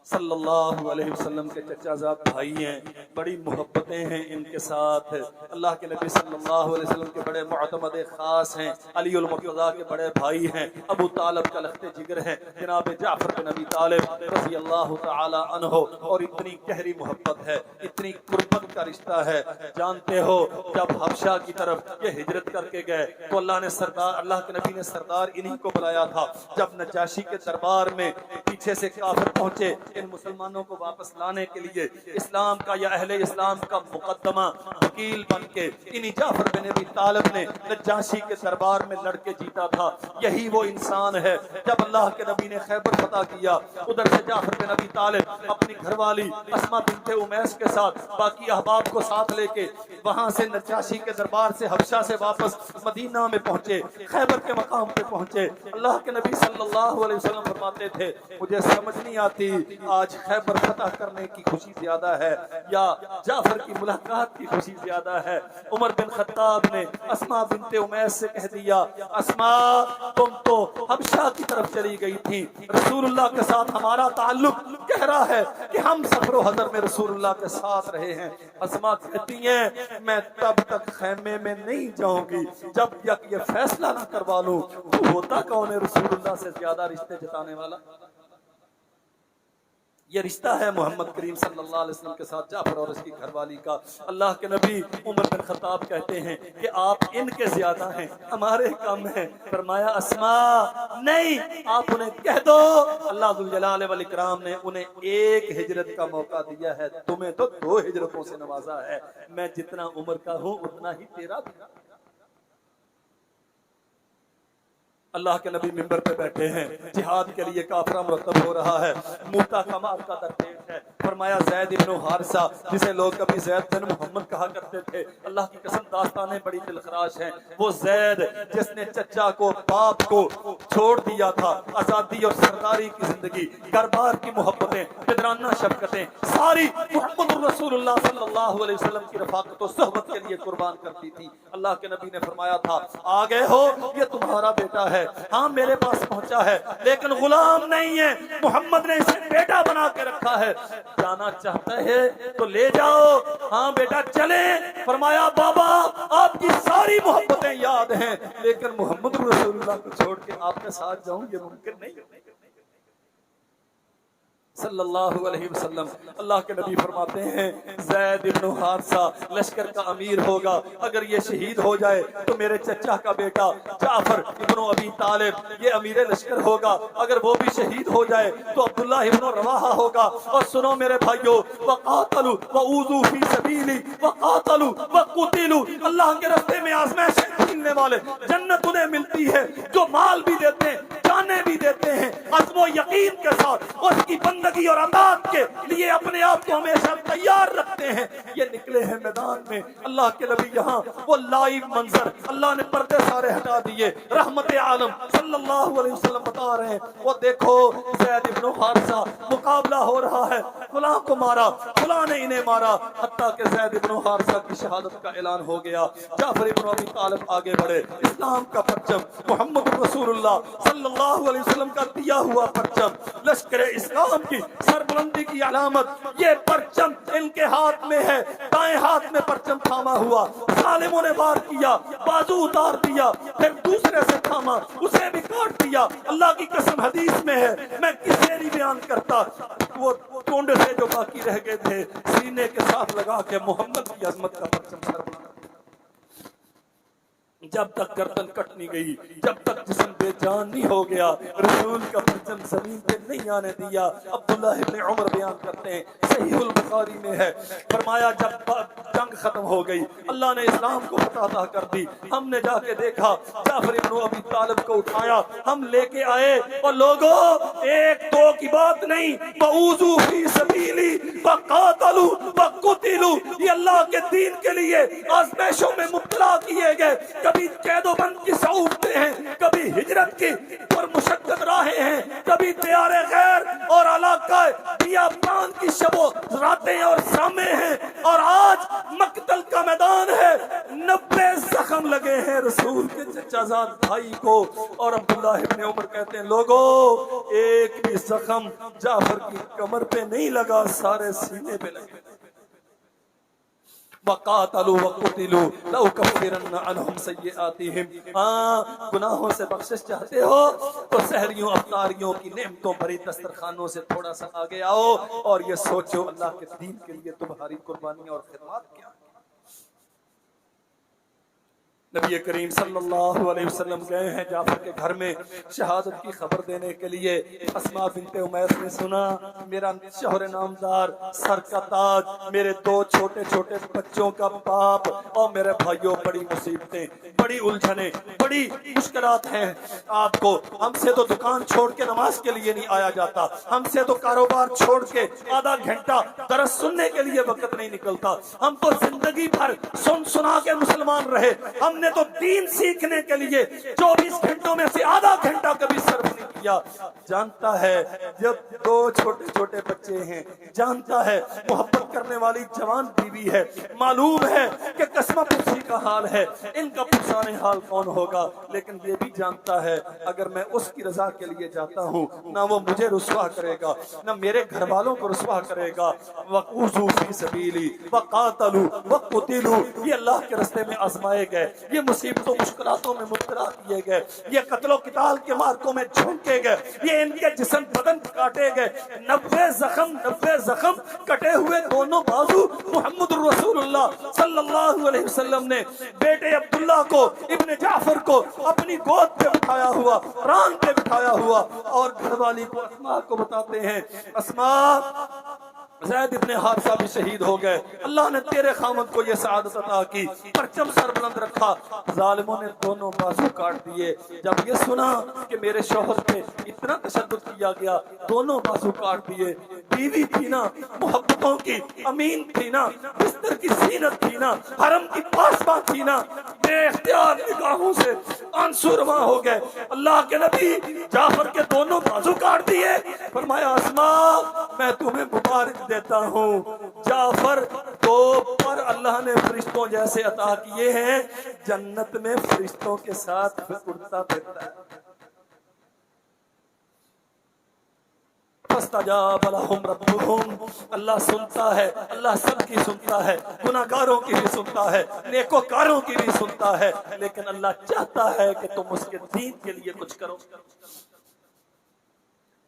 صلی اللہ علیہ وسلم کے چچا زاد بھائی ہیں، بڑی محبتیں ہیں ان کے ساتھ۔ اللہ کے نبی صلی اللہ علیہ وسلم کے بڑے معتمد خاص ہیں، علی المرتضیٰ کے بڑے بھائی ہیں، ابو طالب کا لخت جگر ہیں جناب جعفر بن ابی طالب رضی اللہ تعالی عنہ، اور اتنی گہری محبت ہے، اتنی قربت کا رشتہ ہے۔ جانتے ہو جب حبشہ کی طرف یہ ہجرت کر کے گئے تو اللہ کے نبی نے سردار انہی کو بلایا تھا۔ جب نجاشی کے دربار میں پیچھے سے کافر پہنچے ان مسلمانوں کو واپس لانے کے لیے، اسلام کا یا اہل اسلام کا مقدمہ وکیل بن کے انہی جعفر بن ابی طالب نے نجاشی کے دربار میں لڑ کے جیتا تھا۔ یہی وہ انسان ہے۔ جب اللہ کے نبی نے خیبر فتح کیا، ادھر سے جعفر بن ابی طالب اپنی گھر والی اسما بنت امیس کے ساتھ باقی احباب کو ساتھ لے کے وہاں سے نجاشی کے دربار سے حبشہ سے واپس مدینہ میں پہنچے، خیبر کے مقام پہ پہنچے۔ اللہ کے نبی صلی اللہ علیہ وسلم فرماتے تھے مجھے سمجھ نہیں آتی آج خیبر فتح کرنے کی خوشی زیادہ ہے یا جعفر کی ملاقات کی خوشی زیادہ ہے۔ عمر بن خطاب نے اسما بنت امیس سے کہہ دیا اسما تم تو حبشہ کی طرف چلی گئی تھی، رسول اللہ کے ساتھ ہمارا تعلق گہرا ہے کہ ہم سفر و حضر میں رسول اللہ کے ساتھ رہے ہیں۔ اسما کہتی ہیں میں تب تک خیمے میں نہیں جاؤں گی جب تک یہ فیصلہ نہ کروا لوں تو ہوتا کون ہے رسول اللہ سے زیادہ رشتے جتانے والا۔ یہ رشتہ ہے محمد کریم صلی اللہ علیہ وسلم کے ساتھ جعفر اور اس کی گھر والی کا۔ اللہ کے نبی عمر بن خطاب کہتے ہیں کہ آپ ان کے زیادہ ہیں ہمارے کم ہیں۔ فرمایا اسما نہیں، آپ انہیں کہہ دو اللہ ذوالجلال والاکرام نے انہیں ایک ہجرت کا موقع دیا ہے، تمہیں تو 2 ہجرتوں سے نوازا ہے، میں جتنا عمر کا ہوں اتنا ہی تیرا بھی۔ اللہ کے نبی منبر پہ بیٹھے ہیں، جہاد کے لیے کافرہ مرتب ہو رہا ہے، موتا کا مارکا درپیش ہے۔ فرمایا زید ابن حارثہ جسے لوگ کبھی زید بن محمد کہا کرتے تھے، اللہ کی قسم داستانیں بڑی دلخراش ہیں، وہ زید جس نے چچا کو باپ کو چھوڑ دیا تھا، آزادی اور سرداری کی زندگی، گھر بار کی محبتیں، پدرانہ شفقتیں ساری محمد رسول اللہ صلی اللہ علیہ وسلم کی رفاقت و صحبت کے لیے قربان کرتی تھی۔ اللہ کے نبی نے فرمایا تھا آگے ہو یہ تمہارا بیٹا ہے، ہاں میرے پاس پہنچا ہے لیکن غلام نہیں ہے، محمد نے اسے بیٹا بنا کے رکھا ہے، جانا چاہتا ہے تو لے جاؤ، ہاں بیٹا چلے۔ فرمایا بابا آپ کی ساری محبتیں یاد ہیں لیکن محمد رسول اللہ کو چھوڑ کے آپ کے ساتھ جاؤں یہ ممکن نہیں صلی اللہ علیہ وسلم۔ اللہ کے نبی فرماتے ہیں زید ابن حارثہ لشکر کا امیر ہوگا، اگر یہ شہید ہو جائے تو میرے چچا کا بیٹا جعفر ابن ابی طالب یہ امیر لشکر ہوگا، اگر وہ بھی شہید ہو جائے تو عبداللہ ابن رواحہ ہوگا۔ اور سنو میرے بھائیو، وقاتلوا وأوذوا فی سبیلی وقاتلوا وقتلوا، اللہ کے راستے میں آزمائشیں جھیلنے والے جنت انہیں ملتی ہے جو مال بھی دیتے ہیں جانیں بھی دیتے ہیں، عزم و یقین کے ساتھ اس کی بندگی اور اطاعت کے لیے اپنے آپ کو ہمیشہ تیار رکھتے ہیں، یہ نکلے ہیں میدان میں۔ اللہ کے نبی یہاں وہ لائیو منظر، اللہ نے پردے سارے ہٹا دیے، رحمت عالم صلی اللہ علیہ وسلم بتا رہے ہیں وہ دیکھو زید ابن حارثہ مقابلہ ہو رہا ہے، فلاں کو مارا فلاں نے انہیں مارا، حتیٰ کہ زید ابن حارثہ کی شہادت کا اعلان ہو گیا۔ جعفر ابن ابی طالب آگے بڑھے، اسلام کا پرچم، محمد رسول اللہ صلی اللہ علیہ وسلم کا دیا ہوا پرچم، لشکر اسلام کی سربلندی کی علامت، یہ پرچم ان کے ہاتھ میں ہے، دائیں ہاتھ میں پرچم تھاما ہوا، ظالموں نے وار کیا، بازو اتار دیا، پھر دوسرے سے تھاما اسے بھی کاٹ دیا۔ اللہ کی قسم حدیث میں ہے، میں کسے نہیں بیان کرتا، وہ ٹونڈے سے جو باقی رہ گئے تھے سینے کے ساتھ لگا کے محمد کی عظمت کا پرچم سر بنا، جب تک گردن کٹ نہیں گئی، جب تک جسم بے جان نہیں ہو گیا، رسول کا پرچم زمین پہ نہیں آنے دیا۔ عبداللہ ابن عمر بیان کرتے ہیں، صحیح البخاری میں ہے، فرمایا جب جنگ ختم ہو گئی، اللہ نے اسلام کو فتح عطا کر دی، ہم نے جا کے دیکھا جعفر ابن ابی طالب کو اٹھایا، ہم لے کے آئے، اور لوگوں ایک دو کی بات نہیں، وَأُوذُوا فِي سَبِيلِي وَقَاتَلُوا وَقُتِلُوا، یہ اللہ کے دین کے لیے آزمائشوں میں مبتلا کیے گئے، کبھی قید و بند کی صعوبتیں ہیں، کبھی ہجرت کی پر مشقت راہیں ہیں، کبھی دیار غیر اور علاقہ بیابان کی شب و راتیں اور سامے ہیں، اور آج مقتل کا میدان ہے، 90 زخم لگے ہیں رسول کے چچا زاد بھائی کو، اور عبداللہ ابن عمر کہتے ہیں لوگوں ایک بھی زخم جعفر کی کمر پہ نہیں لگا، سارے سینے پہ لگے۔ وَقَاتَلُوا وَقُتِلُوا لَأُكَفِّرَنَّ عَنْهُمْ سَيِّئَاتِهِمْ۔ گناہوں سے بخشش چاہتے ہو تو سحریوں افطاریوں کی نعمتوں بھری دسترخوانوں سے تھوڑا سا آگے آؤ اور یہ سوچو اللہ کے دین کے لیے تمہاری قربانی اور خدمات کیا۔ نبی کریم صلی اللہ علیہ وسلم گئے ہیں جعفر کے گھر میں شہادت کی خبر دینے کے لیے۔ اسماء بنت امیس نے سنا میرا شوہر نامدار، سر کا تاج، میرے دو چھوٹے چھوٹے بچوں کا باپ، اور میرے بھائیوں بڑی مصیبتیں، بڑی الجھنیں، بڑی مشکلات ہیں آپ کو۔ ہم سے تو دکان چھوڑ کے نماز کے لیے نہیں آیا جاتا، ہم سے تو کاروبار چھوڑ کے آدھا گھنٹہ درس سننے کے لیے وقت نہیں نکلتا، ہم تو زندگی بھر سن سنا کے مسلمان رہے، ہم نے تو دین سیکھنے کے لیے 24 گھنٹوں میں سے آدھا گھنٹہ کبھی صرف نہیں کیا۔ جانتا ہے جب دو چھوٹے چھوٹے بچے ہیں، جانتا ہے محبت کرنے والی جوان بیوی ہے، معلوم ہے کہ قسمہ پرسی کا حال ہے، ان کا پرسانے حال کون ہوگا، لیکن یہ بھی جانتا ہے اگر میں اس کی رضا کے لیے جاتا ہوں نہ وہ مجھے رسوا کرے گا نہ میرے گھر والوں کو رسوا کرے گا۔ وَقُوزُوا فِي سَبِيلِي وَقَاتَلُوا وَقُتِلُوا، یہ اللہ کے راستے میں آزمائے گئے، یہ مصیبتوں مشکلاتوں میں مبتلا کیے گئے، یہ قتل و قتال کے مارکوں میں جھونکے گئے، یہ ان کے جسم بدن کاٹے گئے، 90 زخم کٹے ہوئے دونوں بازو محمد الرسول اللہ صلی اللہ علیہ وسلم نے بیٹے عبداللہ کو، ابن جعفر کو اپنی گود پہ بٹھایا ہوا، ران پہ بٹھایا ہوا، اور گھر والی کو اسماء کو بتاتے ہیں اسماء زید ابن حارثہ بھی شہید ہو گئے، اللہ نے تیرے خامد کو یہ سعادت عطا کی، پرچم سر بلند رکھا، ظالموں نے دونوں بازو کاٹ دیے۔ جب یہ سنا کہ میرے شوہر پہ اتنا تشدد کیا گیا، دونوں بازو کاٹ دیے، بیوی تھی نا محبتوں کی، امین تھی نا، بستر کی زینت تھی نا، حرم کی پاسباں تھی نا، بے اختیار نگاہوں سے آنسو رواں ہو گئے۔ اللہ کے نبی جعفر کے دونوں بازو کاٹ دیے، فرمایا اسماء میں تمہیں مبارک دیتا ہوں، جعفر کو پر اللہ نے فرشتوں جیسے عطا کیے ہیں، جنت میں فرشتوں کے ساتھ اڑتا پھرتا ہے۔ فاستجاب لهم ربهم، اللہ سنتا ہے، اللہ سب کی سنتا ہے، گناہگاروں کی بھی سنتا ہے، نیکوکاروں کی بھی سنتا ہے، لیکن اللہ چاہتا ہے کہ تم اس کے دین کے لیے کچھ کرو۔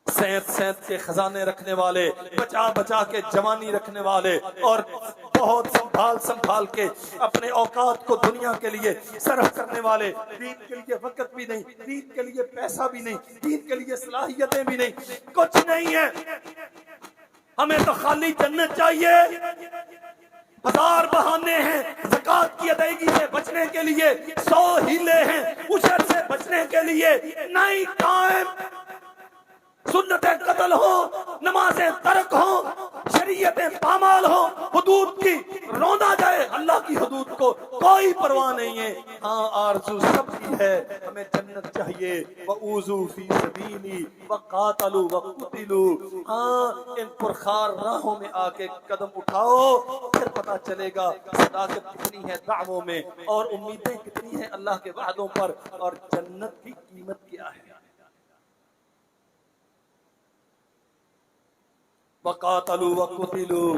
سینت کے خزانے رکھنے والے، بچا بچا کے جوانی رکھنے والے، اور بہت سنبھال کے اپنے اوقات کو دنیا کے لیے صرف کرنے والے، دین کے لیے وقت بھی نہیں، دین کے لیے پیسہ بھی نہیں، دین کے لیے صلاحیتیں بھی نہیں، کچھ نہیں ہے، ہمیں تو خالی جنت چاہیے۔ 1000 بہانے ہیں زکوٰۃ کی ادائیگی سے بچنے کے لیے، 100 ہیلے ہیں اجر سے بچنے کے لیے، نہیں قائم، سنتیں قتل ہوں، نمازیں ترک ہوں، شریعتیں پامال ہوں، حدود کی روندا جائے، اللہ کی حدود کو کوئی پرواہ نہیں ہے۔ ہاں آرزو سب کی ہے، ہمیں جنت چاہیے۔ وَأُوذُوا فِي سَبِيلِي وَقَاتَلُوا وَقُتِلُوا، ہاں ان پرخار راہوں میں آ کے قدم اٹھاؤ، پھر پتہ چلے گا صداقت کتنی ہے دعووں میں، اور امیدیں کتنی ہیں اللہ کے وعدوں پر، اور جنت کی قیمت کیا ہے۔ وَقَاتَلُوا وَقُتِلُوا،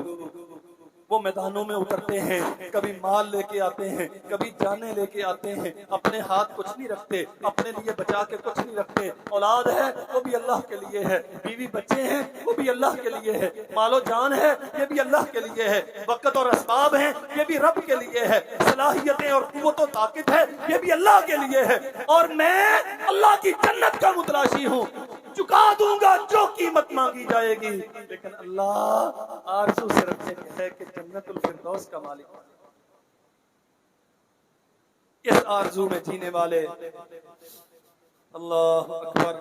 وہ میدانوں میں اترتے ہیں، کبھی مال لے کے آتے ہیں، کبھی جانیں لے کے آتے ہیں، اپنے ہاتھ کچھ نہیں رکھتے، اپنے لیے بچا کے کچھ نہیں رکھتے، اولاد ہے وہ بھی اللہ کے لیے ہے، بیوی بچے ہیں وہ بھی اللہ کے لیے ہے، مال و جان ہے یہ بھی اللہ کے لیے ہے، وقت اور اسباب ہیں یہ بھی رب کے لیے ہے، صلاحیتیں اور قوت و طاقت ہے یہ بھی اللہ کے لیے ہے، اور میں اللہ کی جنت کا متلاشی ہوں، چکا دوں گا جو قیمت مانگی جائے گی، لیکن اللہ آرزو صرف یہ ہے کہ جنت الفردوس کا مالک، اس آرزو میں جینے والے، اللہ اکبر،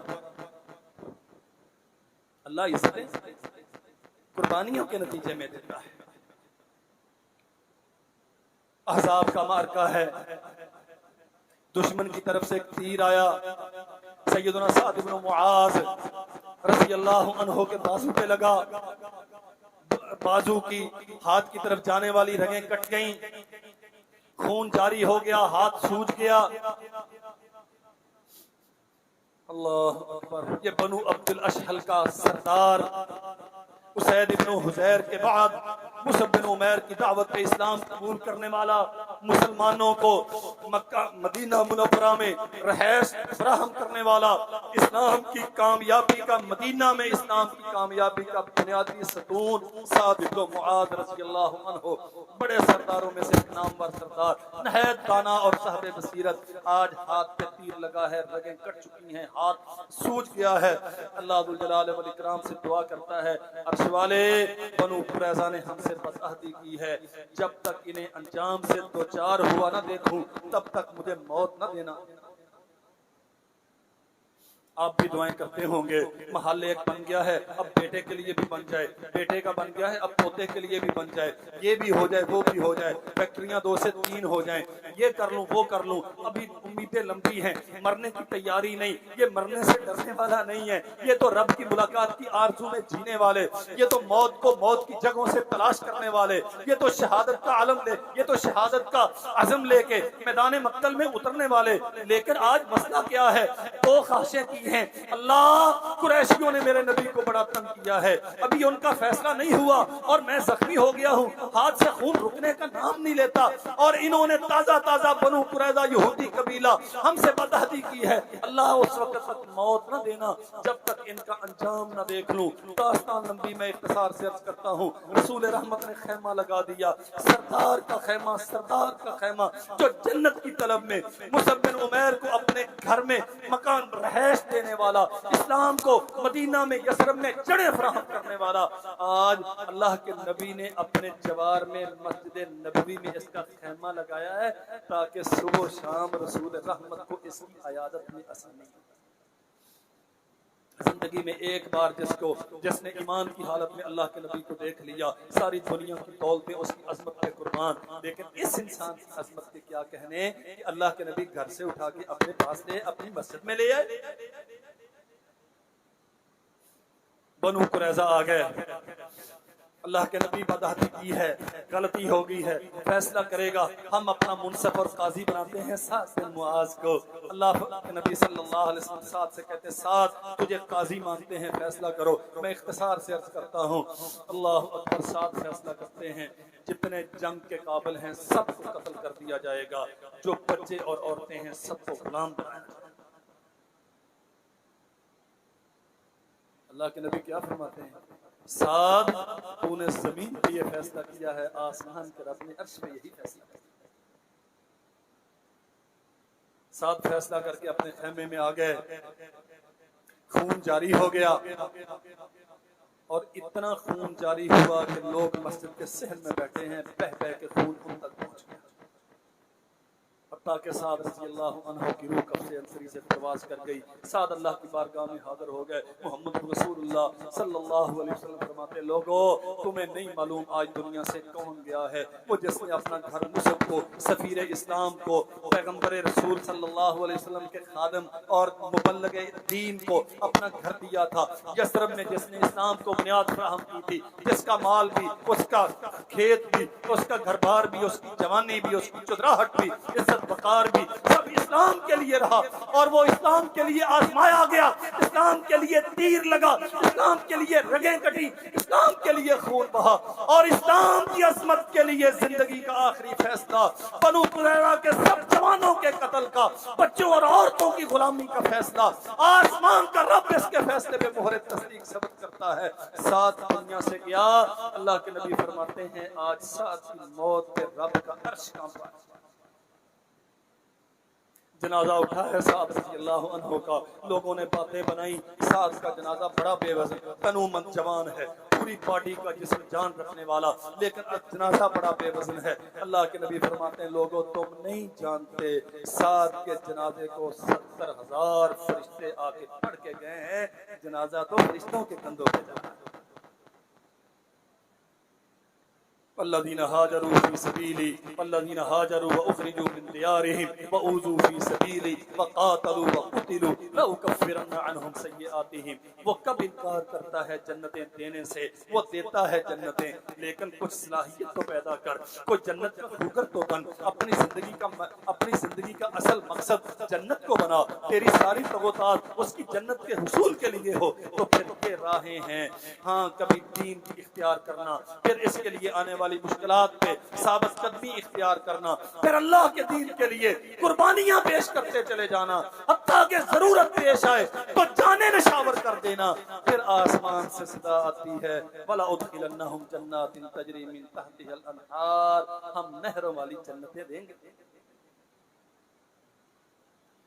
اللہ عزتیں قربانیوں کے نتیجے میں دیتا ہے۔ احزاب کا معرکہ ہے، دشمن کی طرف سے ایک تیر آیا، سیدنا سعد بن معاذ رضی اللہ عنہ کے بازو پہ لگا، بازو کی ہاتھ کی طرف جانے والی رگیں کٹ گئیں، خون جاری ہو گیا، ہاتھ سوج گیا۔ اللہ اکبر۔ یہ بنو عبد الاشہل کا سردار اسید بن حذیر کے بعد مصعب بن عمیر کی دعوت اسلام قبول کرنے والا، مسلمانوں کو مکہ مدینہ منورہ میں رہائش فراہم کرنے والا، اسلام کی کامیابی کا، مدینہ میں اسلام کی کامیابی کا بنیادی ستون سعد بن معاذ رضی اللہ عنہ، بڑے سرداروں میں سے ایک نامور سردار، نہایت دانا اور صاحب بصیرت۔ آج ہاتھ پہ تیر لگا ہے، رگیں کٹ چکی ہیں، ہاتھ سوج گیا ہے۔ اللہ ذوالجلال والاکرام سے دعا کرتا ہے، عرش والے بنو قریظہ نے ہم سے بدعہدی کی ہے، جب تک انہیں انجام سے دوچار ہوا نہ دیکھوں تب تک مجھے موت نہ دینا۔ آپ بھی دعائیں کرتے ہوں گے، محل ایک بن گیا ہے، اب بیٹے کے لیے بھی بن جائے، بیٹے کا بن گیا ہے اب پوتے کے لیے بھی بن جائے، یہ بھی ہو جائے وہ بھی ہو جائے، فیکٹریاں 2 سے 3 ہو جائیں، یہ کر لوں وہ کر لوں۔ ابھی امیدیں لمبی ہیں، مرنے کی تیاری نہیں، یہ مرنے سے ڈرنے والا نہیں ہے، یہ تو رب کی ملاقات کی آرزو میں جینے والے، یہ تو موت کو موت کی جگہوں سے تلاش کرنے والے، یہ تو شہادت کا عالم لے، یہ تو شہادت کا عزم لے کے میدان مقتل میں اترنے والے۔ لیکن آج مسئلہ کیا ہے؟ 2 خواہشیں کی ہیں۔ اللہ، قریشیوں نے میرے نبی کو بڑا تنگ کیا ہے، ابھی ان کا فیصلہ نہیں ہوا اور میں زخمی ہو گیا ہوں، ہاتھ سے خون رکنے کا نام نہیں لیتا، اور انہوں نے تازہ تازہ بنو قریظہ یہودی قبیلہ ہم سے بدعہدی کی ہے۔ اللہ، اس وقت تک موت نہ دینا جب تک ان کا انجام نہ دیکھ لوں۔ داستان لمبی، میں اختصار سے عرض کرتا ہوں۔ رسول رحمت نے خیمہ لگا دیا، سردار کا خیمہ، سردار کا خیمہ، جو جنت کی طلب میں مصعب بن عمیر کو اپنے گھر میں مکان رہائش دینے والا، اسلام کو مدینہ میں یثرب میں جڑیں فراہم کرنے والا، آج اللہ کے نبی نے اپنے جوار میں مسجد نبوی میں اس کا خیمہ لگایا ہے تاکہ صبح و شام رسول رحمت کو اس کی عیادت میں آسانی ہو۔ زندگی میں ایک بار جس نے ایمان کی حالت میں اللہ کے نبی کو دیکھ لیا، ساری دنیا کی دولتیں اس کی عظمت پہ قربان، لیکن اس انسان کی عظمت کے کیا کہنے کہ اللہ کے نبی گھر سے اٹھا کے اپنے پاس لے، اپنی مسجد میں لے آئے۔ بنو قریظہ آ گئے، اللہ کے نبی بدعہدی کی ہے، غلطی ہو گئی ہے، فیصلہ کرے گا، ہم اپنا منصف اور قاضی بناتے ہیں سعد بن معاذ کو۔ اللہ کے نبی صلی اللہ علیہ وسلم سعد سے کہتے ہیں، سعد تجھے قاضی مانتے ہیں، فیصلہ کرو۔ میں اختصار سے عرض کرتا ہوں، اللہ اکبر، سعد فیصلہ کرتے ہیں، جتنے جنگ کے قابل ہیں سب کو قتل کر دیا جائے گا، جو بچے اور عورتیں ہیں سب کو غلام بنایا جائے گا۔ اللہ کے نبی کیا فرماتے ہیں؟ سعد، تو نے زمین پہ یہ فیصلہ کیا ہے، آسمان کے رب نے عرش پہ یہی فیصلہ کیا۔ سعد فیصلہ کر کے اپنے خیمے میں آ گئے، خون جاری ہو گیا، اور اتنا خون جاری ہوا کہ لوگ مسجد کے صحن میں بیٹھے ہیں، بہہ بہہ کے خون ان تک پہنچ گیا، حتیٰ کہ سعد رضی اللہ عنہ کی روح قبض انصری سے پرواز کر گئی۔ سعد اللہ کی بارگاہ میں حاضر ہو گئے۔ محمد رسول اللہ صلی اللہ علیہ وسلم فرماتے، لوگو تمہیں نہیں معلوم آج دنیا سے کون گیا ہے، وہ جس نے اپنا گھر مصعب کو، سفیر اسلام کو، پیغمبر رسول صلی اللہ علیہ وسلم کے خادم اور مبلغ دین کو اپنا گھر دیا تھا، یثرب میں جس نے اسلام کو بنیاد فراہم کی تھی، جس کا مال بھی، اس کا کھیت بھی، اس کا گھر بار بھی، اس کی جوانی بھی، اس کی چودراہٹ بھی، عزت وقار بھی، سب اسلام کے لیے رہا، اور وہ اسلام کے لیے آزمایا گیا، اسلام کے لیے تیر لگا، اسلام کے لیے رگیں کٹی، اسلام کے لیے خون بہا، اور اسلام کی عظمت کے لیے زندگی کا آخری فیصلہ بنو قریظہ کے سب جوانوں کے قتل کا، بچوں اور عورتوں کی غلامی کا فیصلہ، آسمان کا رب اس کے فیصلے پہ مہر تصدیق ثبت کرتا ہے۔ سعد دنیا سے گیا، اللہ کے نبی فرماتے ہیں آج سعد کی موت پہ رب کا عرش کانپ رہا ہے۔ جنازہ اٹھا ہے سعد رضی اللہ عنہ کا، لوگوں نے باتیں بنائی، سعد کا جنازہ بڑا بے وزن، تنومند جوان ہے، پوری باڈی کا جسم جان رکھنے والا، لیکن جنازہ بڑا بے وزن ہے۔ اللہ کے نبی فرماتے ہیں، لوگوں تم نہیں جانتے سعد کے جنازے کو 70,000 فرشتے آ کے پڑھ کے گئے ہیں، جنازہ تو فرشتوں کے کندھوں پہ جا رہا ہے۔ والذین هاجروا فی سبیلی والذین هاجروا واخرجوا من دیارهم واوذوا فی سبیلی وقاتلوا وقتلوا لأکفرن عنهم سیئاتهم۔ وہ کب انکار کرتا ہے جنتیں دینے سے، وہ دیتا ہے جنتیں، لیکن کچھ صلاحیت تو پیدا کر، کوئی جنت کا خوگر تو بن، اپنی زندگی کا اصل مقصد جنت کو بنا، تیری ساری توقعات اس کی جنت کے حصول کے لیے ہو، تو پھر یہ راہیں ہیں۔ ہاں کبھی دین کی اختیار کرنا، پھر اس کے لیے آنے والی مشکلات پہ ثابت قدمی اختیار کرنا، پھر اللہ کے دین کے لیے قربانیاں پیش کرتے چلے جانا، حتیٰ کہ ضرورت پیش آئے تو جانیں نشاور کر دینا۔ پھر آسمان سے صدا آتی ہے وَلَأُدْخِلَنَّهُمْ جَنَّاتٍ تَجْرِي مِن تَحْتِهَا الْأَنْهَارُ، ہم نہروں والی جنتیں دیں گے۔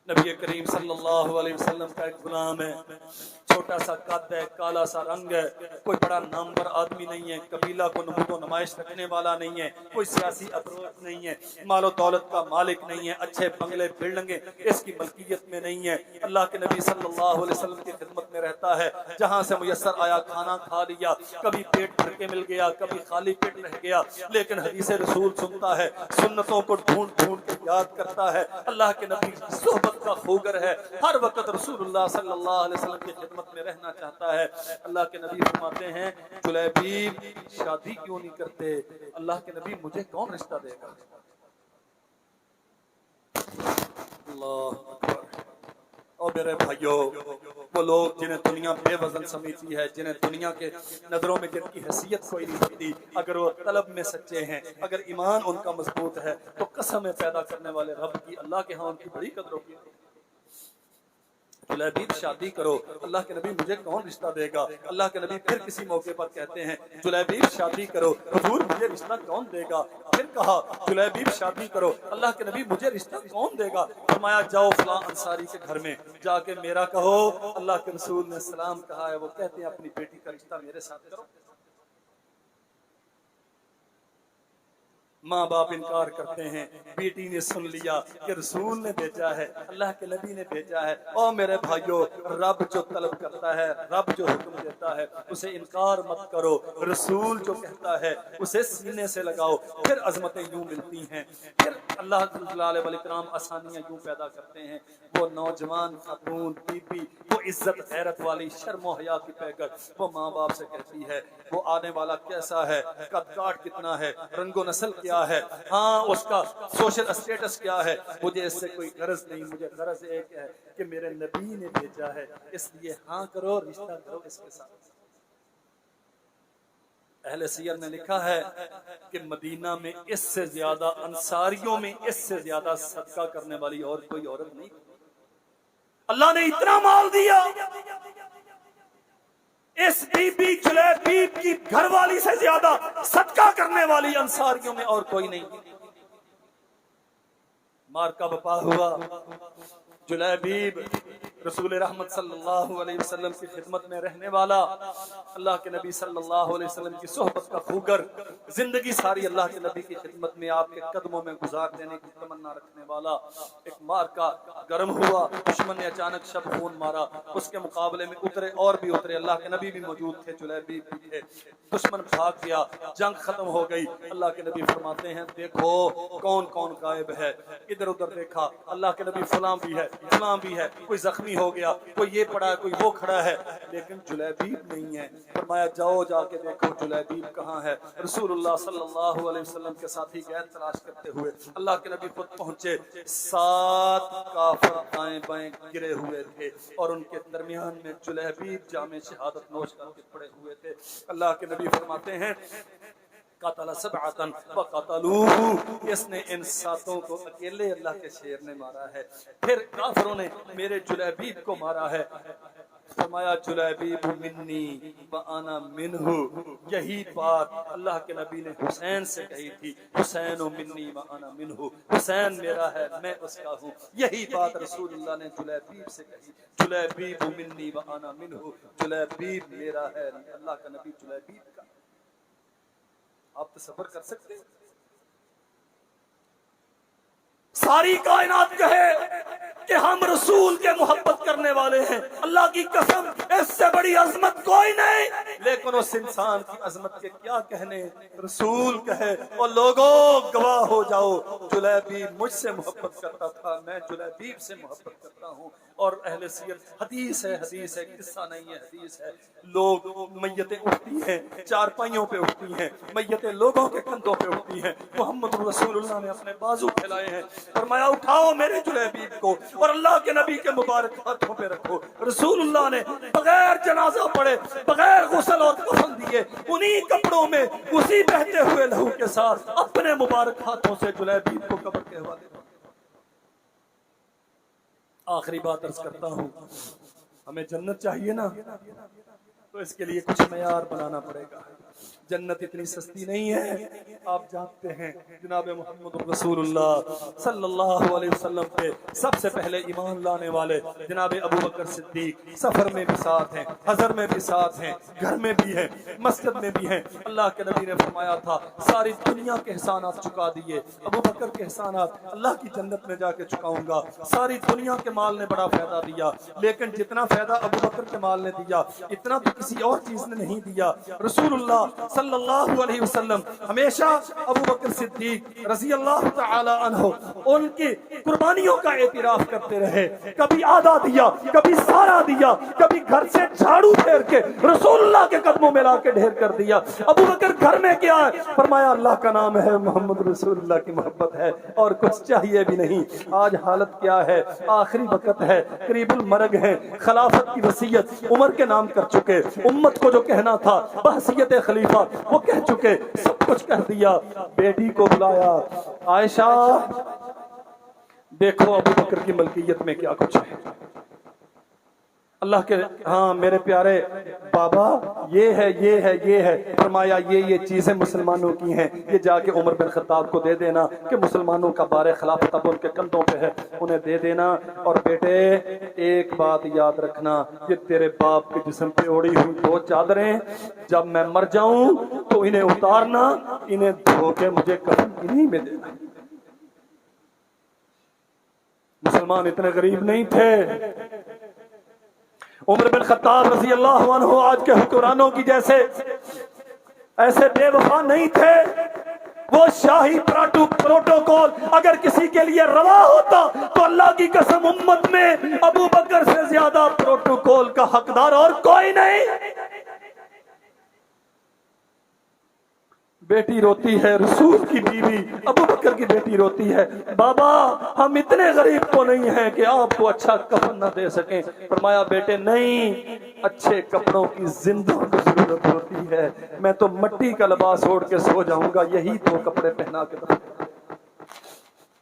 نبی کریم صلی اللہ علیہ وسلم کا ایک غلام ہے، چھوٹا سا قد ہے، کالا سا رنگ ہے، کوئی بڑا نامور آدمی نہیں ہے، قبیلہ کو نمود و نمائش رکھنے والا نہیں ہے، کوئی سیاسی اپروچ نہیں ہے، مال و دولت کا مالک نہیں ہے، اچھے بنگلے بلڈنگیں اس کی ملکیت میں نہیں ہے۔ اللہ کے نبی صلی اللہ علیہ وسلم کی خدمت میں رہتا ہے، جہاں سے میسر آیا کھانا کھا لیا، کبھی پیٹ بھر کے مل گیا، کبھی خالی پیٹ رہ گیا، لیکن حدیث رسول سنتا ہے، سنتوں کو ڈھونڈ ڈھونڈ کے یاد کرتا ہے۔ اللہ کے نبی صحبت کا خوگر ہے، ہر وقت رسول اللہ صلی اللہ علیہ وسلم کی خدمت میں رہنا چاہتا ہے۔ اللہ کے نبی فرماتے ہیں جلیبیب شادی کیوں نہیں کرتے؟ اللہ کے نبی مجھے کون رشتہ دے گا؟ اللہ اکبر۔ اور میرے بھائیوں، وہ لوگ جنہیں دنیا بے وزن سمجھتی ہے، جنہیں دنیا کے نظروں میں جن کی حیثیت کوئی نہیں ہوتی، اگر وہ طلب میں سچے ہیں، اگر ایمان ان کا مضبوط ہے، تو قسمیں پیدا کرنے والے رب کی اللہ کے ہاں ان کی بڑی قدر ہوگی۔ جلیبیب شادی کرو، اللہ کے نبی مجھے کون رشتہ دے گا؟ اللہ کے نبی پھر کسی موقع پر کہتے ہیں جلیبیب شادی کرو، حضور مجھے رشتہ کون دے گا؟ پھر کہا جلیبیب شادی کرو، اللہ کے نبی مجھے رشتہ کون دے گا؟ فرمایا جاؤ فلاں انصاری کے گھر میں جا کے میرا کہو، اللہ کے رسول نے سلام کہا ہے، وہ کہتے ہیں اپنی بیٹی کا رشتہ میرے ساتھ کرو۔ ماں باپ انکار کرتے ہیں، بیٹی نے سن لیا کہ رسول نے بھیجا ہے، اللہ کے نبی نے بھیجا ہے۔ او میرے بھائیو، رب جو طلب کرتا ہے، رب جو حکم دیتا ہے، اسے انکار مت کرو، رسول جو کہتا ہے اسے سینے سے لگاؤ، پھر عظمتیں یوں ملتی ہیں، پھر اللہ تعالیٰ علیہ وسلم آسانیاں یوں پیدا کرتے ہیں۔ وہ نوجوان خاتون بی بی، وہ عزت غیرت والی، شرم و حیا کی پیکر، وہ ماں باپ سے کہتی ہے وہ آنے والا کیسا ہے، قد کاٹ کتنا ہے، رنگ و نسل کیا ہے، ہاں اس کا سوشل اسٹیٹس کیا ہے، مجھے اس سے کوئی غرض نہیں، مجھے غرض ایک ہے کہ میرے نبی نے بھیجا ہے، اس لیے ہاں کرو، رشتہ کرو اس کے ساتھ۔ اہل سیر نے لکھا ہے کہ مدینہ میں اس سے زیادہ، انصاریوں میں اس سے زیادہ صدقہ کرنے والی اور کوئی عورت نہیں۔ اللہ نے اتنا مال دیا، اس بی بی جلیبیب کی گھر والی سے زیادہ صدقہ کرنے والی انصاریوں میں اور کوئی نہیں۔ مار کا بپا ہوا، جلیبیب رسول رحمت صلی اللہ علیہ وسلم کی خدمت میں رہنے والا، اللہ کے نبی صلی اللہ علیہ وسلم کی صحبت کا خوگر، زندگی ساری اللہ کے نبی کی خدمت میں آپ کے قدموں میں گزار دینے کی تمنا رکھنے والا۔ ایک مار کا گرم ہوا، دشمن نے اچانک شب خون مارا، اس کے مقابلے میں اترے اور بھی اترے، اللہ کے نبی بھی موجود تھے، جلیبیب بھی تھے، دشمن بھاگ گیا، جنگ ختم ہو گئی۔ اللہ کے نبی فرماتے ہیں دیکھو کون کون غائب ہے، ادھر ادھر دیکھا، اللہ کے نبی فلاں بھی ہے، فلاں بھی ہے، کوئی زخمی ہو گیا، کوئی یہ پڑا ہے، کوئی وہ کھڑا ہے، لیکن جلیبیب نہیں ہے۔ فرمایا جاؤ جا کے دیکھو جلیبیب کہاں ہے۔ رسول اللہ صلی اللہ علیہ وسلم کے ساتھی گئے تلاش کرتے ہوئے، اللہ کے نبی خود پہنچے، 7 کافر دائیں بائیں گرے ہوئے تھے اور ان کے درمیان میں جلیبیب جام شہادت نوش کر کے پڑے ہوئے تھے۔ اللہ کے نبی فرماتے ہیں قاتل سبعتن وقتلوہ، اس نے ان 7 کو اکیلے اللہ کے شیر نے مارا ہے، پھر کافروں نے میرے جلیبیب کو مارا ہے۔ فرمایا جلیبیب منی وانا منہ، یہی بات اللہ کے نبی نے حسین سے کہی تھی، حسین منی وانا منہ، حسین میرا ہے میں اس کا ہوں، یہی بات رسول اللہ نے جلیبیب سے کہی، جلیبیب منی وانا منہ، جلیبیب میرا ہے، اللہ کا نبی جلیبیب کا۔ آپ تصور کر سکتے ہیں ساری کائنات کہے کہ ہم رسول کے محبت کرنے والے ہیں، اللہ کی قسم اس سے بڑی عظمت کوئی نہیں۔ لیکن اس انسان کی عظمت کے کیا کہنے، رسول کہے اور لوگوں گواہ ہو جاؤ، جلیبیب مجھ سے محبت کرتا تھا، میں جلیبیب سے محبت کرتا ہوں۔ اور اہل سیر، حدیث ہے قصہ نہیں ہے، حدیث ہے، لوگ میتیں اٹھتی ہیں چارپائیوں پہ اٹھتی ہیں، میتیں لوگوں کے کندھوں پہ اٹھتی ہیں، محمد رسول اللہ نے اپنے بازو پھیلائے ہیں، فرمایا اٹھاؤ میرے جلیبیب کو اور اللہ کے نبی کے مبارک ہاتھوں پہ رکھو۔ رسول اللہ نے بغیر جنازہ پڑے، بغیر غسل اور کفن دیے، انہی کپڑوں میں اسی بہتے ہوئے لہو کے ساتھ اپنے مبارک ہاتھوں سے جلیبیب کو قبر کے حوالے۔ آخری بات عرض کرتا ہوں، ہمیں جنت چاہیے نا، تو اس کے لیے کچھ معیار بنانا پڑے گا۔ جنت اتنی سستی نہیں ہے، آپ جانتے ہیں جناب محمد رسول اللہ صلی اللہ علیہ وسلم پہ سب سے پہلے ایمان لانے والے جناب ابو بکر صدیق سفر میں بھی ساتھ ہیں، حضر میں بھی ساتھ ہیں، گھر میں بھی ہیں، مسجد میں بھی ہیں۔ اللہ کے نبی نے فرمایا تھا ساری دنیا کے احسانات چکا دیے، ابو بکر کے احسانات اللہ کی جنت میں جا کے چکاؤں گا۔ ساری دنیا کے مال نے بڑا فائدہ دیا، لیکن جتنا فائدہ ابو بکر کے مال نے دیا اتنا تو کسی اور چیز نے نہیں دیا۔ رسول اللہ صلی اللہ علیہ وسلم ہمیشہ ابو بکر صدیق رضی اللہ تعالی عنہ ان کی قربانیوں کا اعتراف کرتے رہے، کبھی آدھا دیا، کبھی سارا دیا، کبھی گھر سے جھاڑو پھیر کے رسول اللہ کے قدموں میں لا کے ڈھیر کر دیا۔ ابو بکر گھر میں کیا ہے؟ فرمایا اللہ کا نام ہے، محمد رسول اللہ کی محبت ہے، اور کچھ چاہیے بھی نہیں۔ آج حالت کیا ہے؟ آخری وقت ہے، قریب المرگ ہے، خلافت کی وصیت عمر کے نام کر چکے، امت کو جو کہنا تھا بحثیت خلیفہ وہ کہہ چکے، سب کچھ کہہ دیا۔ بیٹی کو بلایا، عائشہ دیکھو ابو بکر کی ملکیت میں کیا کچھ ہے۔ اللہ کے ہاں میرے پیارے بابا یہ ہے یہ ہے یہ ہے، فرمایا یہ چیزیں مسلمانوں کی ہیں، یہ جا کے عمر بن خطاب کو دے دینا کہ مسلمانوں کا بار خلافت اب ان کے کندھوں پہ ہے، انہیں دے دینا۔ اور بیٹے ایک بات یاد رکھنا، یہ تیرے باپ کے جسم پہ اوڑی ہوئی دو چادریں، جب میں مر جاؤں تو انہیں اتارنا، انہیں دھو کے مجھے کفن انہی میں دینا۔ مسلمان اتنے غریب نہیں تھے، عمر بن خطاب رضی اللہ عنہ آج کے حکمرانوں کی جیسے ایسے بے وفا نہیں تھے۔ وہ شاہی پروٹوکول اگر کسی کے لیے روا ہوتا تو اللہ کی قسم امت میں ابو بکر سے زیادہ پروٹوکول کا حقدار اور کوئی نہیں۔ بیٹی روتی ہے، رسول کی بیوی ابو بکر کی بیٹی روتی ہے، بابا ہم اتنے غریب تو نہیں ہیں کہ آپ کو اچھا کفن نہ دے سکیں۔ فرمایا بیٹے نہیں، اچھے کپڑوں کی زندوں کو ضرورت ہوتی ہے، میں تو مٹی کا لباس اوڑھ کے سو جاؤں گا، یہی تو کپڑے پہنا کے دفن۔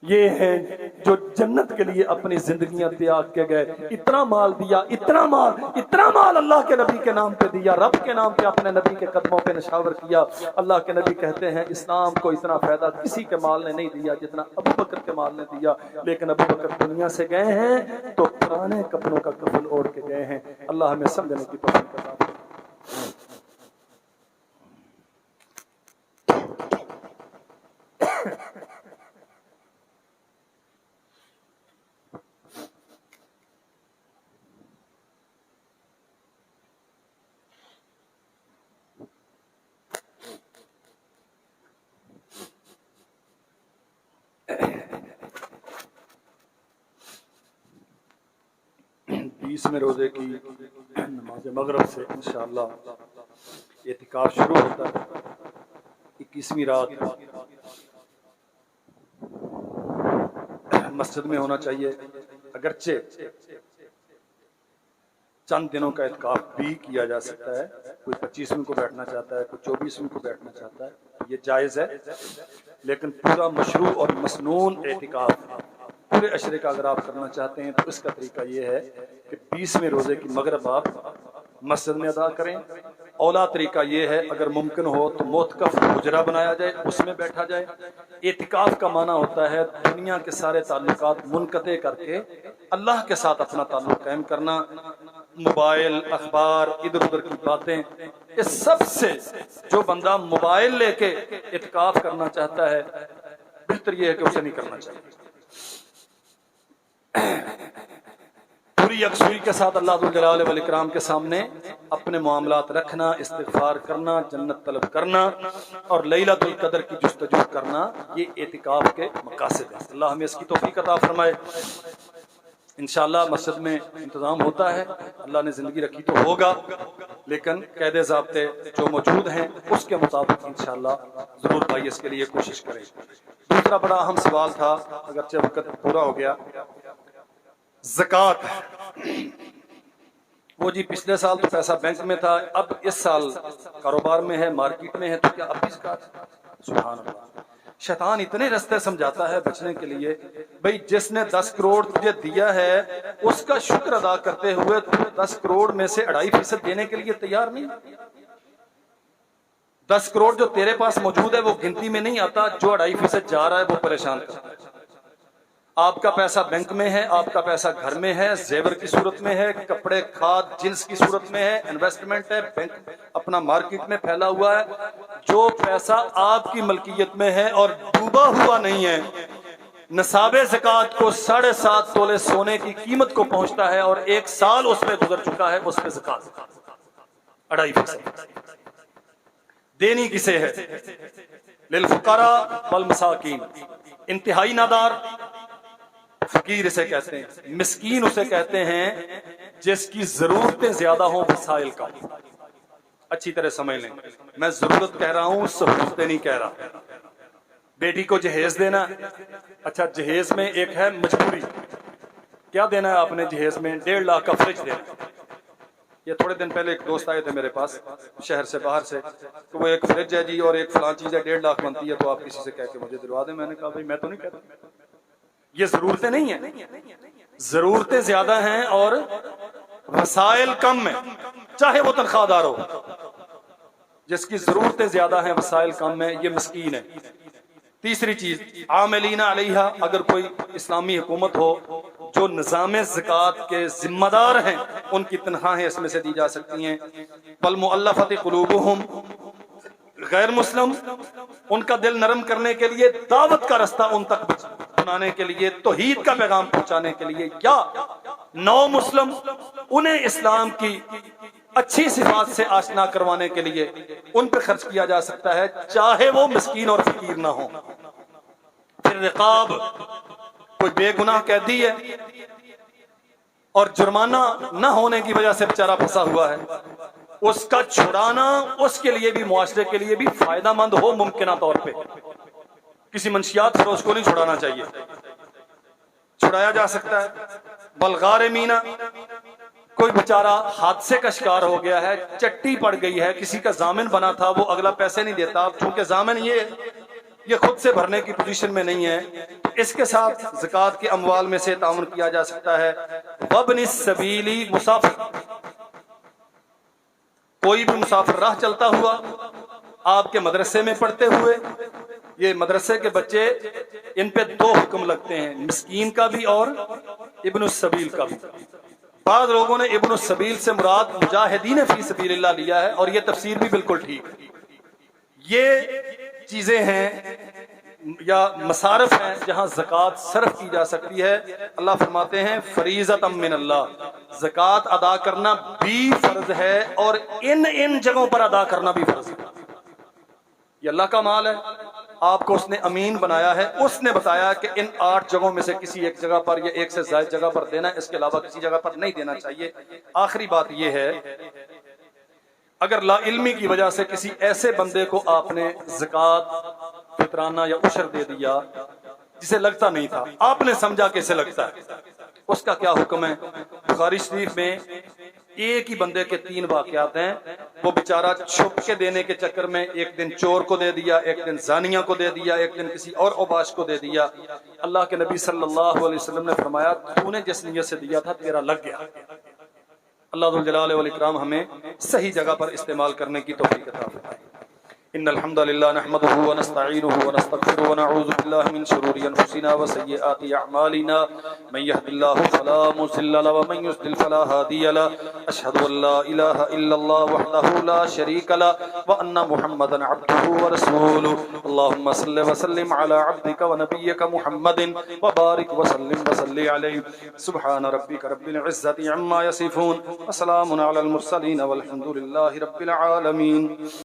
یہ ہیں جو جنت کے لیے اپنی زندگیاں تیاگ کے گئے، اتنا مال دیا، اتنا مال اللہ کے نبی کے نام پہ دیا، رب کے نام پہ اپنے نبی کے قدموں پہ نشاور کیا۔ اللہ کے نبی کہتے ہیں اسلام کو اتنا فائدہ کسی کے مال نے نہیں دیا جتنا ابو بکر کے مال نے دیا، لیکن ابو بکر دنیا سے گئے ہیں تو پرانے کپڑوں کا کفن اوڑھ کے گئے ہیں۔ اللہ ہمیں سمجھنے کی توفیق عطا فرمائے۔ 20 روزے کی نماز مغرب سے انشاءاللہ اعتکاف شروع ہوتا ہے۔ 21ویں رات مسجد میں ہونا چاہیے، اگرچہ چند دنوں کا اعتکاف بھی کیا جا سکتا ہے، کوئی 25ویں کو بیٹھنا چاہتا ہے، کوئی 24ویں کو بیٹھنا چاہتا ہے، یہ جائز ہے، لیکن پورا مشروع اور مسنون اعتکاف پورے عشرے کا اگر آپ کرنا چاہتے ہیں تو اس کا طریقہ یہ ہے کہ 20ویں روزے کی مغرب آپ مسجد میں ادا کریں۔ اولا طریقہ یہ ہے اگر ممکن ہو تو معتکف حجرہ بنایا جائے، اس میں بیٹھا جائے۔ اعتکاف کا معنی ہوتا ہے دنیا کے سارے تعلقات منقطع کر کے اللہ کے ساتھ اپنا تعلق قائم کرنا۔ موبائل، اخبار، ادھر ادھر کی باتیں، اس سب سے جو بندہ موبائل لے کے اعتکاف کرنا چاہتا ہے بہتر یہ ہے کہ اسے نہیں کرنا چاہیے۔ پوری یکسوئی کے ساتھ اللہ ذو الجلال والاکرام کے سامنے اپنے معاملات رکھنا، استغفار کرنا، جنت طلب کرنا اور لیلۃ القدر کی جستجو کرنا، یہ اعتکاف کے مقاصد ہیں۔ اللہ ہمیں اس کی توفیق عطا فرمائے۔ انشاءاللہ مسجد میں انتظام ہوتا ہے، اللہ نے زندگی رکھی تو ہوگا، لیکن قید ضابطے جو موجود ہیں اس کے مطابق انشاءاللہ ضرور بھائی اس کے لیے کوشش کریں۔ دوسرا بڑا اہم سوال تھا، اگرچہ وقت پورا ہو گیا، زکوٰۃ۔ وہ جی پچھلے سال تو پیسہ بینک میں تھا، اب اس سال کاروبار میں ہے، مارکیٹ میں ہے، تو کیا اب بھی زکوٰۃ؟ سبحان اللہ، شیطان اتنے رستے سمجھاتا ہے بچنے کے لیے۔ بھئی جس نے 10 کروڑ تجھے دیا ہے اس کا شکر ادا کرتے ہوئے تم 10 کروڑ میں سے 2.5% دینے کے لیے تیار نہیں۔ 10 کروڑ جو تیرے پاس موجود ہے وہ گنتی میں نہیں آتا، جو 2.5% جا رہا ہے وہ پریشان کرتا ہے۔ آپ کا پیسہ بینک میں ہے، آپ کا پیسہ گھر میں ہے، زیور کی صورت میں ہے، کپڑے کھاد جنس کی صورت میں ہے، انویسٹمنٹ ہے، بینک اپنا مارکیٹ میں پھیلا ہوا ہے۔ جو پیسہ آپ کی ملکیت میں ہے اور ڈوبا ہوا نہیں ہے، نصاب زکوٰۃ کو 7.5 تولے سونے کی قیمت کو پہنچتا ہے اور 1 سال اس پہ گزر چکا ہے، اس پہ زکوٰۃ 2.5% دینی کسے ہے؟ للفقراء والمساکین، انتہائی نادار فقیر اسے کہتے ہیں، مسکین اسے کہتے ہیں جس کی ضرورتیں زیادہ ہوں وسائل کا۔ اچھی طرح سمجھ لیں، میں ضرورت کہہ رہا ہوں، سہولتیں نہیں کہہ رہا۔ بیٹی کو جہیز دینا، اچھا جہیز میں ایک ہے مجبوری، کیا دینا ہے آپ نے جہیز میں؟ 1.5 لاکھ کا فریج دینا۔ یہ تھوڑے دن پہلے ایک دوست آئے تھے میرے پاس شہر سے باہر سے، تو وہ ایک فریج ہے جی اور ایک فلاں چیز ہے 1.5 لاکھ بنتی ہے، تو آپ کسی سے کہہ کے مجھے دلوا دیں۔ میں نے کہا بھائی میں تو نہیں کہتا، یہ ضرورتیں نہیں ہیں، ضرورتیں زیادہ ہیں اور وسائل کم ہیں، چاہے وہ تنخواہ دار ہو۔ جس کی ضرورتیں زیادہ ہیں وسائل کم ہیں، یہ مسکین ہے۔ تیسری چیز، عاملین علیہ، اگر کوئی اسلامی حکومت ہو جو نظام زکوٰۃ کے ذمہ دار ہیں، ان کی تنخواہیں اس میں سے دی جا سکتی ہیں۔ والمؤلفۃ قلوبہم، غیر مسلم ان کا دل نرم کرنے کے لیے، دعوت کا رستہ ان تک بنانے کے لیے، توحید کا پیغام پہنچانے کے لیے، یا نو مسلم انہیں اسلام کی اچھی صفات سے آشنا کروانے کے لیے ان پہ خرچ کیا جا سکتا ہے، چاہے وہ مسکین اور فقیر نہ ہو۔ پھر رقاب، کوئی بے گناہ قیدی ہے اور جرمانہ نہ ہونے کی وجہ سے بیچارہ پھنسا ہوا ہے، اس کا چھڑانا اس کے لیے بھی، معاشرے کے لیے بھی فائدہ مند ہو ممکنہ طور پہ۔ کسی منشیات فروش کو نہیں چھڑانا چاہیے، چھڑایا جا سکتا ہے۔ بلغارمین، کوئی بیچارہ حادثے کا شکار ہو گیا ہے، چٹی پڑ گئی ہے، کسی کا ضامن بنا تھا، وہ اگلا پیسے نہیں دیتا، چونکہ ضامن یہ خود سے بھرنے کی پوزیشن میں نہیں ہے، اس کے ساتھ زکوٰۃ کے اموال میں سے تعاون کیا جا سکتا ہے۔ وابن السبیل، مسافر، کوئی بھی مسافر راہ چلتا ہوا آپ کے مدرسے میں پڑھتے ہوئے، یہ مدرسے کے بچے، ان پہ 2 حکم لگتے ہیں، مسکین کا بھی اور ابن السبیل کا بھی۔ بعض لوگوں نے ابن السبیل سے مراد مجاہدین فی سبیل اللہ لیا ہے، اور یہ تفسیر بھی بالکل ٹھیک۔ یہ چیزیں ہیں یا مصارف ہیں جہاں زکوٰۃ صرف کی جا سکتی ہے۔ اللہ فرماتے ہیں فریضۃ من اللہ، زکوٰۃ ادا کرنا بھی فرض ہے اور ان جگہوں پر ادا کرنا بھی فرض ہے۔ یہ اللہ کا مال ہے، آپ کو اس نے امین بنایا ہے، اس نے بتایا کہ ان 8 جگہوں میں سے کسی ایک جگہ پر یا ایک سے زائد جگہ پر دینا ہے، اس کے علاوہ کسی جگہ پر نہیں دینا چاہیے۔ آخری بات یہ ہے، اگر لا علمی کی وجہ سے کسی ایسے بندے کو آپ نے زکوٰۃ، فطرانہ یا عشر دے دیا جسے لگتا نہیں تھا، آپ نے سمجھا کہ اسے لگتا ہے، اس کا کیا حکم ہے؟ بخاری شریف میں ایک ہی بندے کے 3 واقعات ہیں۔ وہ بیچارہ چھپ کے دینے کے چکر میں ایک دن چور کو دے دیا، ایک دن زانیہ کو دے دیا، ایک دن کسی اور اوباش کو دے دیا۔ اللہ کے نبی صلی اللہ علیہ وسلم نے فرمایا تو نے جس نیت سے دیا تھا تیرا لگ گیا۔ اللہ ذو الجلال والاکرام ہمیں صحیح جگہ پر استعمال کرنے کی توفیق عطا فرمائے۔ إن الحمد لله نحمده ونستعينه ونستغفره ونعوذ بالله من شرور أنفسنا وسيئات أعمالنا من يهد الله فلا مضل له ومن يضلل فلا هادي له أشهد أن لا إله إلا الله وحده لا شريك له وأن محمدا عبده ورسوله اللهم صل وسلم على عبدك ونبيك محمد وبارك وسلم عليه سبحان ربك رب العزة عما يصفون وسلام على المرسلين والحمد لله رب العالمين.